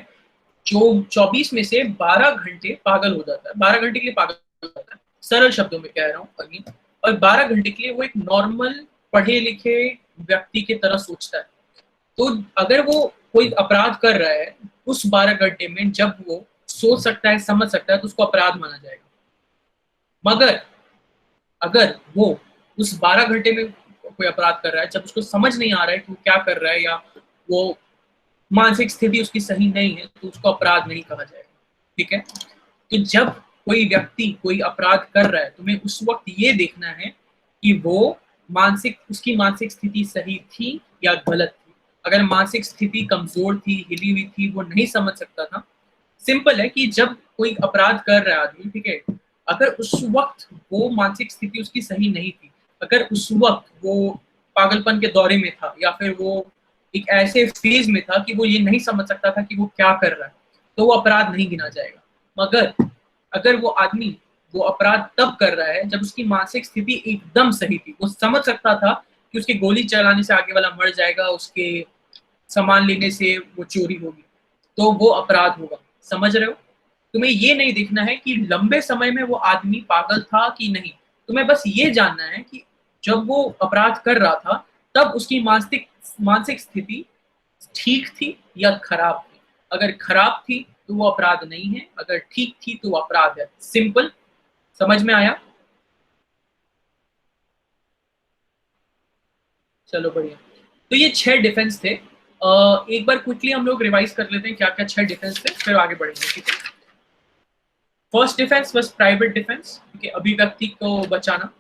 जो 24 में से 12 घंटे पागल हो जाता है, 12 घंटे के लिए पागल हो जाता है, सरल शब्दों में कह रहा हूँ अगेन, और 12 घंटे के लिए वो एक नॉर्मल पढ़े लिखे व्यक्ति की तरह सोचता है। तो अगर वो कोई अपराध कर रहा है उस 12 घंटे में, जब वो सोच सकता है, समझ सकता है, तो उसको अपराध माना जाएगा। मगर अगर वो उस 12 घंटे में कोई अपराध कर रहा है, जब उसको समझ नहीं आ रहा है कि वो क्या कर रहा है, या वो मानसिक स्थिति उसकी सही नहीं है, तो उसको अपराध नहीं कहा जाएगा। ठीक है, तो जब कोई व्यक्ति कोई अपराध कर रहा है, तुम्हें उस वक्त ये देखना है कि वो उसकी मानसिक स्थिति सही थी या गलत थी। अगर मानसिक स्थिति कमजोर थी, हिली हुई थी, वो नहीं समझ सकता था, सिंपल है कि जब कोई अपराध कर रहा है आदमी, ठीक है, अगर उस वक्त वो मानसिक स्थिति उसकी सही नहीं थी, अगर उस वक्त वो पागलपन के दौरे में था, या फिर वो एक ऐसे फेज में था कि वो ये नहीं समझ सकता था कि वो क्या कर रहा है, तो वो अपराध नहीं गिना जाएगा। मगर अगर वो आदमी वो अपराध तब कर रहा है जब उसकी मानसिक स्थिति एकदम सही थी, वो समझ सकता था कि उसके गोली चलाने से आगे वाला मर जाएगा, उसके सामान लेने से वो चोरी होगी, तो वो अपराध होगा। समझ रहे हो? तुम्हें ये नहीं देखना है कि लंबे समय में वो आदमी पागल था कि नहीं, तुम्हें बस ये जानना है कि जब वो अपराध कर रहा था तब उसकी मानसिक मानसिक स्थिति ठीक थी या खराब थी। अगर खराब थी तो वो अपराध नहीं है, अगर ठीक थी तो वो अपराध है। सिंपल, समझ में आया? चलो बढ़िया। तो ये 6 डिफेंस थे। एक बार क्विकली हम लोग रिवाइज कर लेते हैं क्या क्या 6 डिफेंस थे, फिर आगे बढ़ेंगे। ठीक है, फर्स्ट डिफेंस बस प्राइवेट डिफेंस, ठीक है, अभिव्यक्ति को बचाना।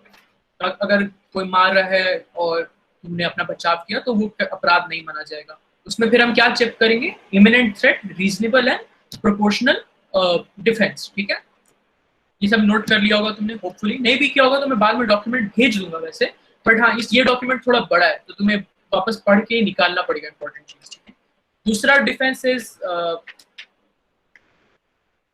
अगर कोई मार रहा है और तुमने अपना बचाव किया तो वो अपराध नहीं माना जाएगा। उसमें फिर हम क्या चेक करेंगे? Imminent threat, reasonable and proportional defence. ठीक है, ये सब नोट कर लिया होगा तुमने, होपफुली। नहीं भी किया होगा तो मैं बाद में डॉक्यूमेंट भेज दूंगा वैसे, बट हाँ, ये डॉक्यूमेंट थोड़ा बड़ा है तो तुम्हें वापस पढ़ के निकालना पड़ेगा इंपॉर्टेंट चीज। ठीक है, दूसरा डिफेंस इज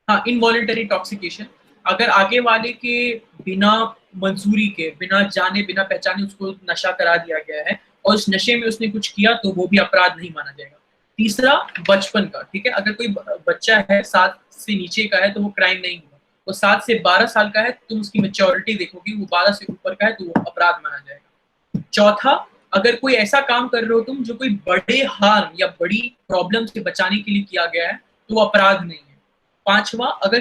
हाँ, इनवॉलेंटरी टॉक्सिकेशन। अगर आगे वाले के बिना मंजूरी के, बिना जाने बिना पहचाने उसको नशा करा दिया गया है और उस नशे में उसने कुछ किया, तो वो भी अपराध नहीं माना जाएगा। तीसरा, बचपन का। ठीक है, अगर कोई बच्चा है 7 से नीचे का है तो वो क्राइम नहीं हुआ, वो 7 से 12 साल का है, तुम उसकी मेच्योरिटी देखोगी, वो 12 से ऊपर का है तो वो अपराध माना जाएगा। चौथा, अगर कोई ऐसा काम कर रहे हो तुम जो कोई बड़े हार्म या बड़ी प्रॉब्लम से बचाने के लिए किया गया है, तो वो अपराध नहीं है। पांचवा, अगर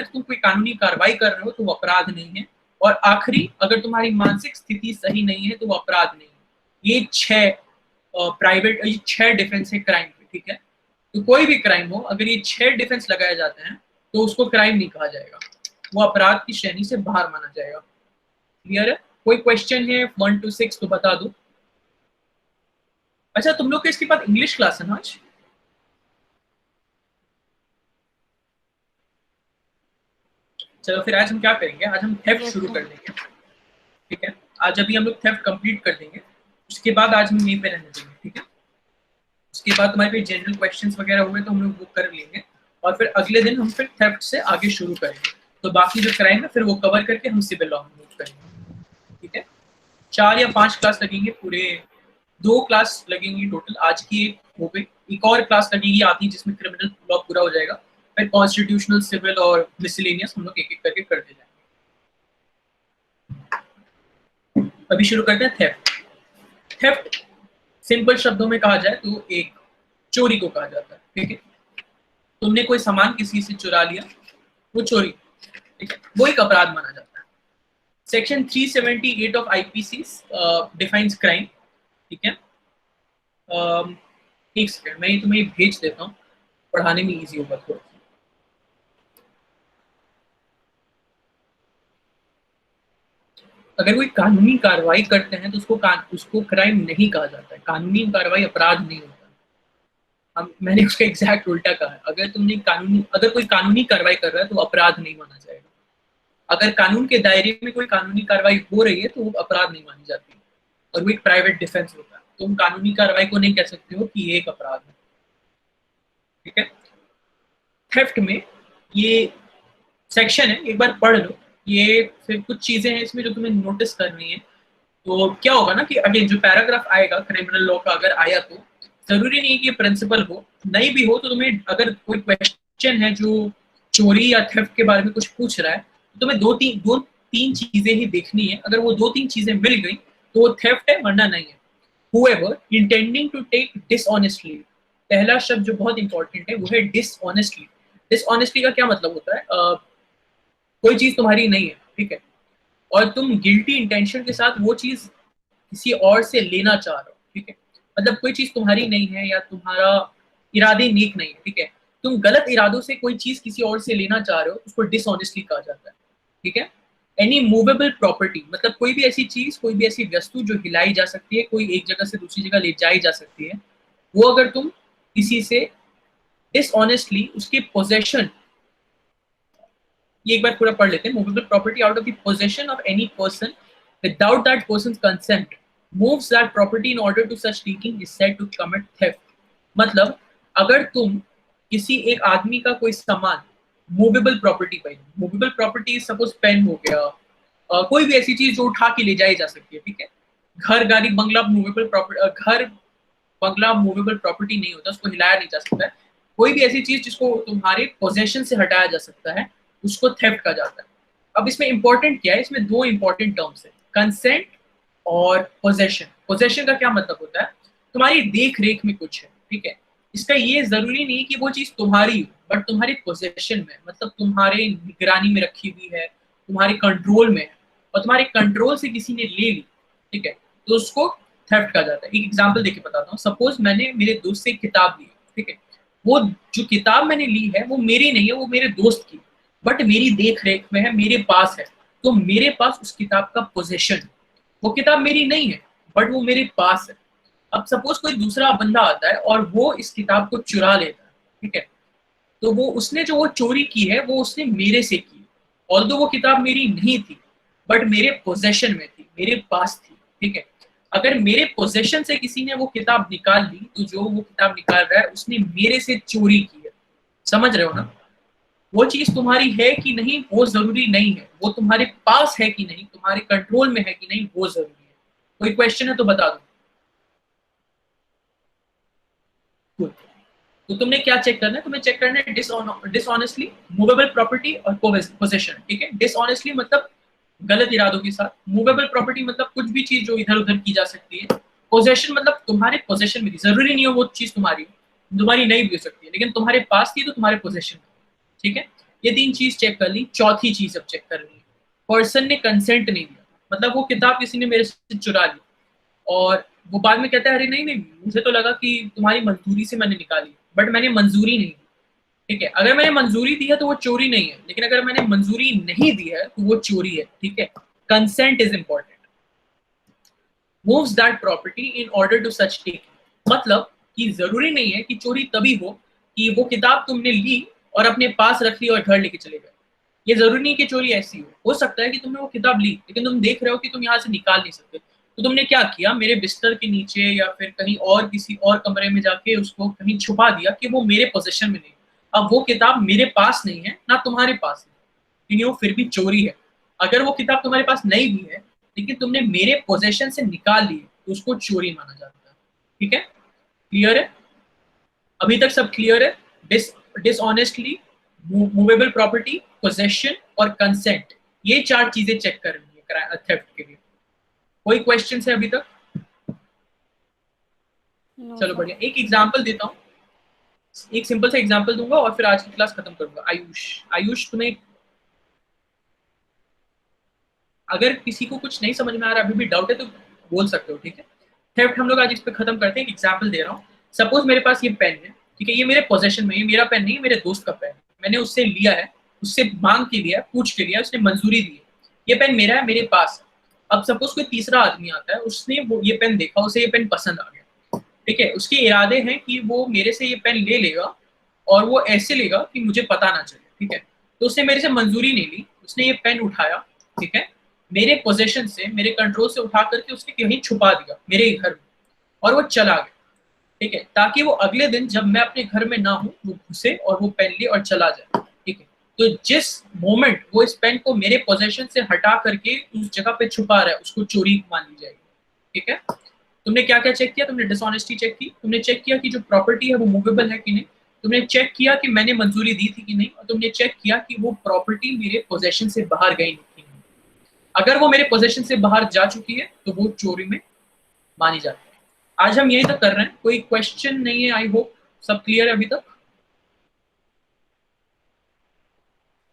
तुम कोई कानूनी कार्रवाई कर रहे हो तो वो अपराध नहीं है। और आखिरी, अगर तुम्हारी मानसिक स्थिति सही नहीं है तो वो अपराध नहीं है। ये 6 प्राइवेट, ये 6 डिफेंस है क्राइम पे। ठीक है, तो कोई भी क्राइम हो, अगर ये 6 डिफेंस लगाए जाते हैं तो उसको क्राइम नहीं कहा जाएगा, वो अपराध की श्रेणी से बाहर माना जाएगा। क्लियर है? कोई क्वेश्चन है 1 to 6 तो बता दो। अच्छा, तुम लोग के इसके बाद इंग्लिश क्लास है ना आज? चलो फिर आज हम क्या करेंगे, आज हम थेफ्ट शुरू कर देंगे। ठीक है, आज अभी हम लोग थेफ्ट कंप्लीट कर देंगे, उसके बाद आज हम यहीं पे रहने देंगे। ठीक है, उसके बाद तुम्हारे कोई जनरल क्वेश्चंस वगैरह हुए तो हम लोग वो कर लेंगे, और फिर अगले दिन हम फिर थेफ्ट से आगे शुरू करेंगे। तो बाकी जो क्राइम है फिर वो कवर करके हम सिविल लॉ में मूव करेंगे। ठीक है, 4 या 5 क्लास लगेंगे पूरे, 2 क्लास लगेंगी टोटल। आज की एक हो गई, एक और क्लास लगेगी आधी जिसमें क्रिमिनल लॉ पूरा हो जाएगा, फिर कॉन्स्टिट्यूशनल, सिविल और मिसलेनियस हम लोग एक एक करके करते जाएंगे। अभी शुरू करते हैं थेफ्ट। थेफ्ट सिंपल शब्दों में कहा जाए तो एक चोरी को कहा जाता है। ठीक है, तुमने कोई सामान किसी से चुरा लिया, वो चोरी। ठीक है, वो एक अपराध माना जाता है। Section 378 of IPC defines crime. ठीक है, एक सेकेंड, मैं तुम्हें भेज देता हूँ, पढ़ाने में इजी होगा थोड़ा। अगर कोई कानूनी कार्रवाई करते हैं तो उसको क्राइम नहीं कहा जाता है, कानूनी कार्रवाई अपराध नहीं होता। हम मैंने उसका एग्जैक्ट उल्टा कहा है, अगर कोई कानूनी कार्रवाई कर रहा है तो अपराध नहीं माना जाएगा। अगर कानून के दायरे में कोई कानूनी कार्रवाई हो रही है तो वो अपराध नहीं मानी जाती, और वो एक प्राइवेट डिफेंस होता है। तुम कानूनी कार्रवाई को नहीं कह सकते हो कि ये एक अपराध है, ठीक है। थेफ्ट में ये सेक्शन है, एक बार पढ़ लो। ये फिर कुछ चीजें हैं इसमें जो तुम्हें नोटिस करनी है। तो क्या होगा ना कि अगेन जो पैराग्राफ आएगा क्रिमिनल लॉ का, अगर आया तो जरूरी नहीं है कि ये प्रिंसिपल हो, नहीं भी हो तो तुम्हें अगर कोई क्वेश्चन है जो चोरी या थेफ्ट के बारे में कुछ पूछ रहा है तो तुम्हें दो तीन चीजें ही देखनी है। अगर वो दो तीन चीजें मिल गई तो वो थेफ्ट है, वरना नहीं है। whoever intending to take dishonestly, पहला शब्द जो बहुत इंपॉर्टेंट है वो है dishonestly। dishonestly का क्या मतलब होता है? कोई चीज तुम्हारी नहीं है, ठीक है, और तुम गिल्टी इंटेंशन के साथ वो चीज किसी और से लेना चाह रहे हो, ठीक है। मतलब कोई चीज तुम्हारी नहीं है या तुम्हारा इरादे नेक नहीं है, ठीक है, तुम गलत इरादों से कोई चीज किसी और से लेना चाह रहे हो, उसको डिसऑनेस्टली कहा जाता है, ठीक है। एनी मूवेबल प्रॉपर्टी, मतलब कोई भी ऐसी चीज, कोई भी ऐसी वस्तु जो हिलाई जा सकती है, कोई एक जगह से दूसरी जगह ले जाई जा सकती है, वो अगर तुम किसी से डिसऑनेस्टली उसके पोजेशन, ये एक बार पूरा पढ़ लेते हैं। Movable property out of the possession of any person without that person's consent moves that property in order to such taking is said to commit theft। मतलब अगर तुम किसी एक आदमी का कोई सामान, मूवेबल प्रॉपर्टी पे, मूवेबल प्रॉपर्टी सपोज पेन हो गया, कोई भी ऐसी चीज जो उठा के ले जाई जा सकती है, ठीक है। घर, गाड़ी, बंगला मूवेबल प्रॉपर्टी, घर बंगला मूवेबल प्रॉपर्टी नहीं होता, उसको हिलाया नहीं जा सकता है। कोई भी ऐसी चीज जिसको तुम्हारे पोजेशन से हटाया जा सकता है उसको थेफ्ट कहा जाता है। अब इसमें इंपॉर्टेंट क्या है? इसमें दो इंपॉर्टेंट टर्म्स है, कंसेंट और पोजेशन। पोजेशन का क्या मतलब होता है? तुम्हारी देख रेख में कुछ है, ठीक है। इसका ये जरूरी नहीं कि वो चीज तुम्हारी हो, बट तुम्हारी पोजेशन में, मतलब तुम्हारे निगरानी में रखी हुई है, तुम्हारे कंट्रोल में है, और तुम्हारे कंट्रोल से किसी ने ले ली, ठीक है, तो उसको थेफ्ट कहा जाता है। एक एग्जांपल देके बताता हूँ। सपोज मैंने मेरे दोस्त से एक किताब ली, ठीक है, वो जो किताब मैंने ली है वो मेरी नहीं है, वो मेरे दोस्त की, बट मेरी देख रेख में है, मेरे पास है, तो मेरे पास उस किताब का पोजेशन। वो किताब मेरी नहीं है बट वो मेरे पास है। अब सपोज कोई दूसरा बंदा आता है और वो इस किताब को चुरा लेता है, ठीक है, तो वो उसने जो वो चोरी की है वो उसने मेरे से की, ऑल्दो वो किताब मेरी नहीं थी बट मेरे पोजेशन में थी, मेरे पास थी, ठीक है। अगर मेरे पोजेशन से किसी ने वो किताब निकाल ली तो जो वो किताब निकाल रहा है उसने मेरे से चोरी की है। समझ रहे हो ना? वो चीज तुम्हारी है कि नहीं वो जरूरी नहीं है, वो तुम्हारे पास है कि नहीं, तुम्हारे कंट्रोल में है कि नहीं, वो जरूरी है। कोई क्वेश्चन है तो बता दो। Good। तो तुमने क्या चेक करना है? तुम्हें चेक करना है डिसऑनेस्टली, मूवेबल प्रॉपर्टी और पोजेशन, ठीक है। डिसऑनेस्टली मतलब गलत इरादों के साथ, मूवेबल प्रॉपर्टी मतलब कुछ भी चीज जो इधर उधर की जा सकती है, पोजेशन मतलब तुम्हारे पोजेशन में थी, जरूरी नहीं हो वो चीज तुम्हारी नहीं भी हो सकती है, लेकिन तुम्हारे पास थी तो तुम्हारे पोजेशन में, ठीक है। ये तीन चीज चेक कर ली। चौथी चीज अब चेक करनी है, पर्सन ने कंसेंट नहीं दिया, मतलब वो किताब किसी ने मेरे से चुरा ली और वो बाद में कहता है अरे नहीं नहीं मुझे तो लगा कि तुम्हारी मंजूरी से मैंने निकाली, बट मैंने मंजूरी नहीं दी, ठीक है। अगर मैंने मंजूरी दी है तो वो चोरी नहीं है, लेकिन अगर मैंने मंजूरी नहीं दी है तो वो चोरी है, ठीक है। Consent is important. Moves that property in order to such taking, मतलब कि जरूरी नहीं है कि चोरी तभी हो कि वो किताब तुमने ली और अपने पास रख ली और घर लेके चले गए। ये जरूरी नहीं कि चोरी ऐसी हो सकता है कि तुमने वो किताब ली लेकिन तुम देख रहे हो कि तुम यहाँ से निकाल नहीं सकते, तो तुमने क्या किया, मेरे बिस्तर के नीचे या फिर कहीं और किसी और कमरे में जाके उसको कहीं छुपा दिया कि वो मेरे पोजीशन में नहीं। अब वो किताब मेरे पास नहीं है ना तुम्हारे पास है, लेकिन वो फिर भी चोरी है। अगर वो किताब तुम्हारे पास नहीं भी है लेकिन तुमने मेरे पोजेशन से निकाल ली तो उसको चोरी माना जाता है, ठीक है। क्लियर है? अभी तक सब क्लियर है? डिसऑनेस्टली, मूवेबल प्रॉपर्टी, पोजेशन और कंसेंट, ये चार चीजें चेक करनी है थेफ्ट के लिए। कोई क्वेश्चन है अभी तक? No, चलो sir। बढ़िया। एक एग्जांपल देता हूँ, एक सिंपल सा एग्जांपल दूंगा और फिर आज की क्लास खत्म करूंगा। आयुष तुम्हें अगर किसी को कुछ नहीं समझ में आ रहा, अभी भी डाउट है तो बोल सकते हो, ठीक है। थेफ्ट हम लोग आज इस पे खत्म करते हैं। एक एग्जांपल दे रहा हूँ। सपोज मेरे पास ये पेन है, ठीक है, ये मेरे पोजेशन में, ये मेरा पेन नहीं है, मेरे दोस्त का पेन है, मैंने उससे लिया है, उससे मांग के लिया, पूछ के लिया, उसने मंजूरी दी है, ये पेन मेरा है, मेरे पास है। अब सपोज कोई तीसरा आदमी आता है, उसने वो ये पेन देखा, उसे ये पेन पसंद आ गया, ठीक है, उसके इरादे हैं कि वो मेरे से ये पेन ले लेगा और वो ऐसे लेगा कि मुझे पता ना चले, ठीक है। तो उसने मेरे से मंजूरी नहीं ली, उसने ये पेन उठाया, ठीक है, मेरे पोजेशन से, मेरे कंट्रोल से उठा करके उसने कहीं छुपा दिया मेरे घर में, और वो चला गया, ठीक है, ताकि वो अगले दिन जब मैं अपने घर में ना हूं वो घुसे और वो पेन ले और चला जाए, ठीक है। तो जिस मोमेंट वो इस पेन को मेरे पोजेशन से हटा करके उस जगह पे छुपा रहा है, उसको चोरी मान ली जाएगी, ठीक है। तुमने क्या क्या चेक किया? तुमने डिसऑनेस्टी चेक की, तुमने चेक किया कि जो प्रॉपर्टी है वो मूवेबल है कि नहीं, तुमने चेक किया कि मैंने मंजूरी दी थी कि नहीं, और तुमने चेक किया कि वो प्रॉपर्टी मेरे पोजेशन से बाहर गई नहीं। अगर वो मेरे पोजेशन से बाहर जा चुकी है तो वो चोरी में मानी जाती है। आज हम यही तक कर रहे हैं, कोई क्वेश्चन नहीं है, आई होप सब क्लियर है अभी तक।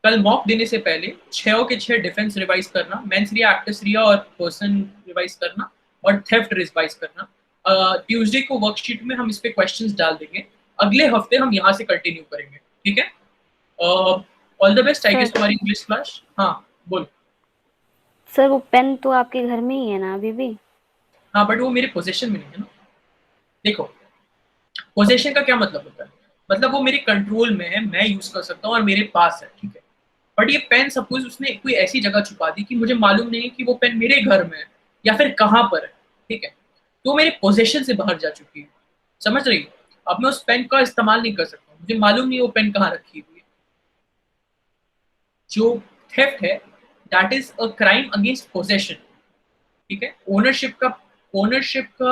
कल मॉक देने से पहले 6 के 6 डिफेंस रिवाइज करना, मेंस रिया, एक्टिस रिया और पर्सन रिवाइज करना, और थेफ्ट रिवाइज करना। ट्यूसडे को वर्कशीट में हम इस पे क्वेश्चंस डाल देंगे, अगले हफ्ते हम यहाँ से कंटिन्यू करेंगे, ठीक है। All the best, I guess तुम्हारी इंग्लिश क्लास। हाँ बोल। सर वो पेन तो आपके घर में ही है ना अभी भी? हाँ बट वो मेरे पोजेशन में नहीं है ना। देखो पोजेशन का क्या मतलब होता है, मतलब वो मेरे कंट्रोल में है, मैं यूज कर सकता हूँ और मेरे पास है, ठीक है। बट ये पेन सपोज उसने कोई ऐसी जगह छुपा दी कि मुझे मालूम नहीं है कि वो पेन मेरे घर में है या फिर कहाँ पर है, ठीक है, तो मेरे पोजेशन से बाहर जा चुकी है, समझ रही हो। अब मैं उस पेन का इस्तेमाल नहीं कर सकता, मुझे मालूम नहीं वो पेन कहाँ रखी हुई है। जो थेफ्ट है that is a crime against possession, ठीक है। ओनरशिप का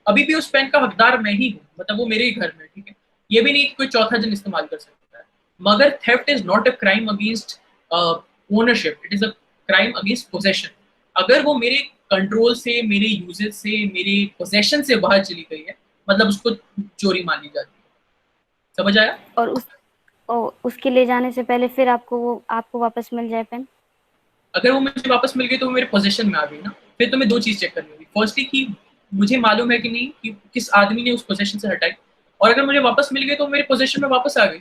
अभी भी उस पेन का हकदार मैं ही हूँ, मतलब वो मेरे ही घर में, ठीक है। ये भी नहीं कि कोई चौथा जन इस्तेमाल कर सकता है, मगर theft is not a crime against ownership, it is a crime against possession. अगर वो मेरे कंट्रोल से, मेरे यूजेज से, मेरे पोजेशन से बाहर चली गई है, मतलब उसको चोरी मानी जाती है, समझ आया। और उसके ले जाने से पहले फिर आपको वापस मिल जाए पेन? अगर वो मुझे वापस मिल गई तो वो मेरे पोजेशन में आ गई ना। फिर तुम्हें दो चीज चेक करनी होगी, फर्स्टली कि मुझे मालूम है कि नहीं कि किस आदमी ने उस पोजेशन से हटाई, और अगर मुझे वापस मिल गई तो मेरे पोजेशन में वापस आ गई,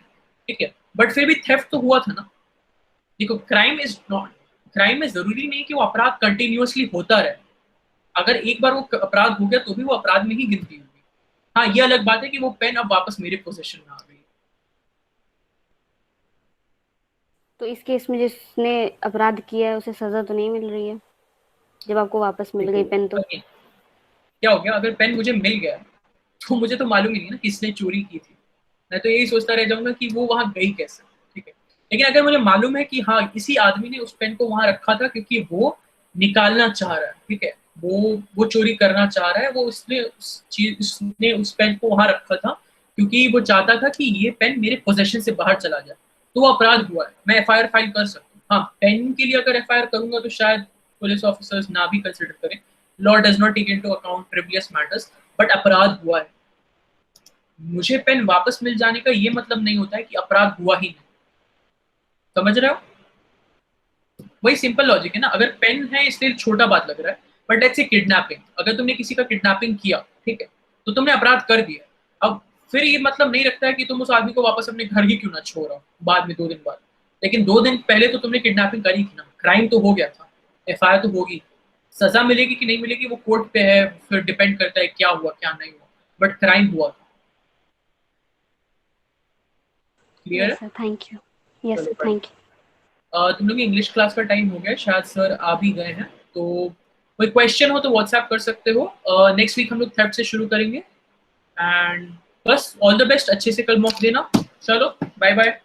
ठीक है। बट फिर भी थेफ्ट तो हुआ था ना। देखो क्राइम में जरूरी नहीं कि वो अपराध कंटिन्यूअसली होता रहे, अगर एक बार वो अपराध हो गया तो भी वो अपराध में ही गिनती होगी। हाँ ये अलग बात है कि वो पेन अब वापस मेरे पोजेशन में आ गई। तो इस केस में जिसने अपराध किया है उसे सजा तो नहीं मिल रही है जब आपको वापस मिल देखो गई पेन? तो क्या हो गया, अगर पेन मुझे मिल गया तो मुझे तो मालूम ही नहीं ना किसने चोरी की थी, मैं तो यही सोचता रह जाऊंगा कि वो वहां गई कैसे, ठीक है। लेकिन अगर मुझे मालूम है कि हाँ इसी आदमी ने उस पेन को वहां रखा था क्योंकि वो निकालना चाह रहा है, ठीक है, वो चोरी करना चाह रहा है, वो उसने उस पेन को वहां रखा था क्योंकि वो चाहता था कि ये पेन मेरे पोजेशन से बाहर चला जाए, तो वो अपराध हुआ है, मैं एफआईआर फाइल कर सकता हूँ। हाँ पेन के लिए अगर एफआईआर करूंगा तो शायद पुलिस ऑफिसर्स ना भी कंसिडर करें, law does not take into account trivious matters, but अपराध हुआ है। मुझे पेन वापस मिल जाने का ये मतलब नहीं होता है कि अपराध हुआ ही नहीं, समझ रहे हो। वही सिंपल लॉजिक है ना, अगर पेन है इसलिए छोटा बात लग रहा है, बट लेट्स से किडनैपिंग, अगर तुमने किसी का किडनैपिंग किया, ठीक है, तो तुमने अपराध कर दिया, अब फिर ये मतलब नहीं रखता है कि तुम उस आदमी को वापस अपने घर ही क्यों ना छोड़ो बाद में 2 दिन बाद, लेकिन 2 दिन पहले तो तुमने किडनैपिंग करी थी ना, क्राइम तो हो गया था, एफआईआर तो होगी, सजा मिलेगी कि नहीं मिलेगी वो कोर्ट पे है, फिर डिपेंड करता है क्या हुआ क्या नहीं हुआ, बट क्राइम हुआ था। क्लियर यस है? Sir, thank you. यस चलो सर, थैंक यू। तुम लोग इंग्लिश क्लास का टाइम हो गया, शायद सर आ भी गए हैं, तो कोई क्वेश्चन हो तो व्हाट्सएप कर सकते हो। नेक्स्ट वीक हम लोग थर्ड से शुरू करेंगे, एंड बस ऑल द बेस्ट, अच्छे से कल मॉक देना। चलो बाय बाय।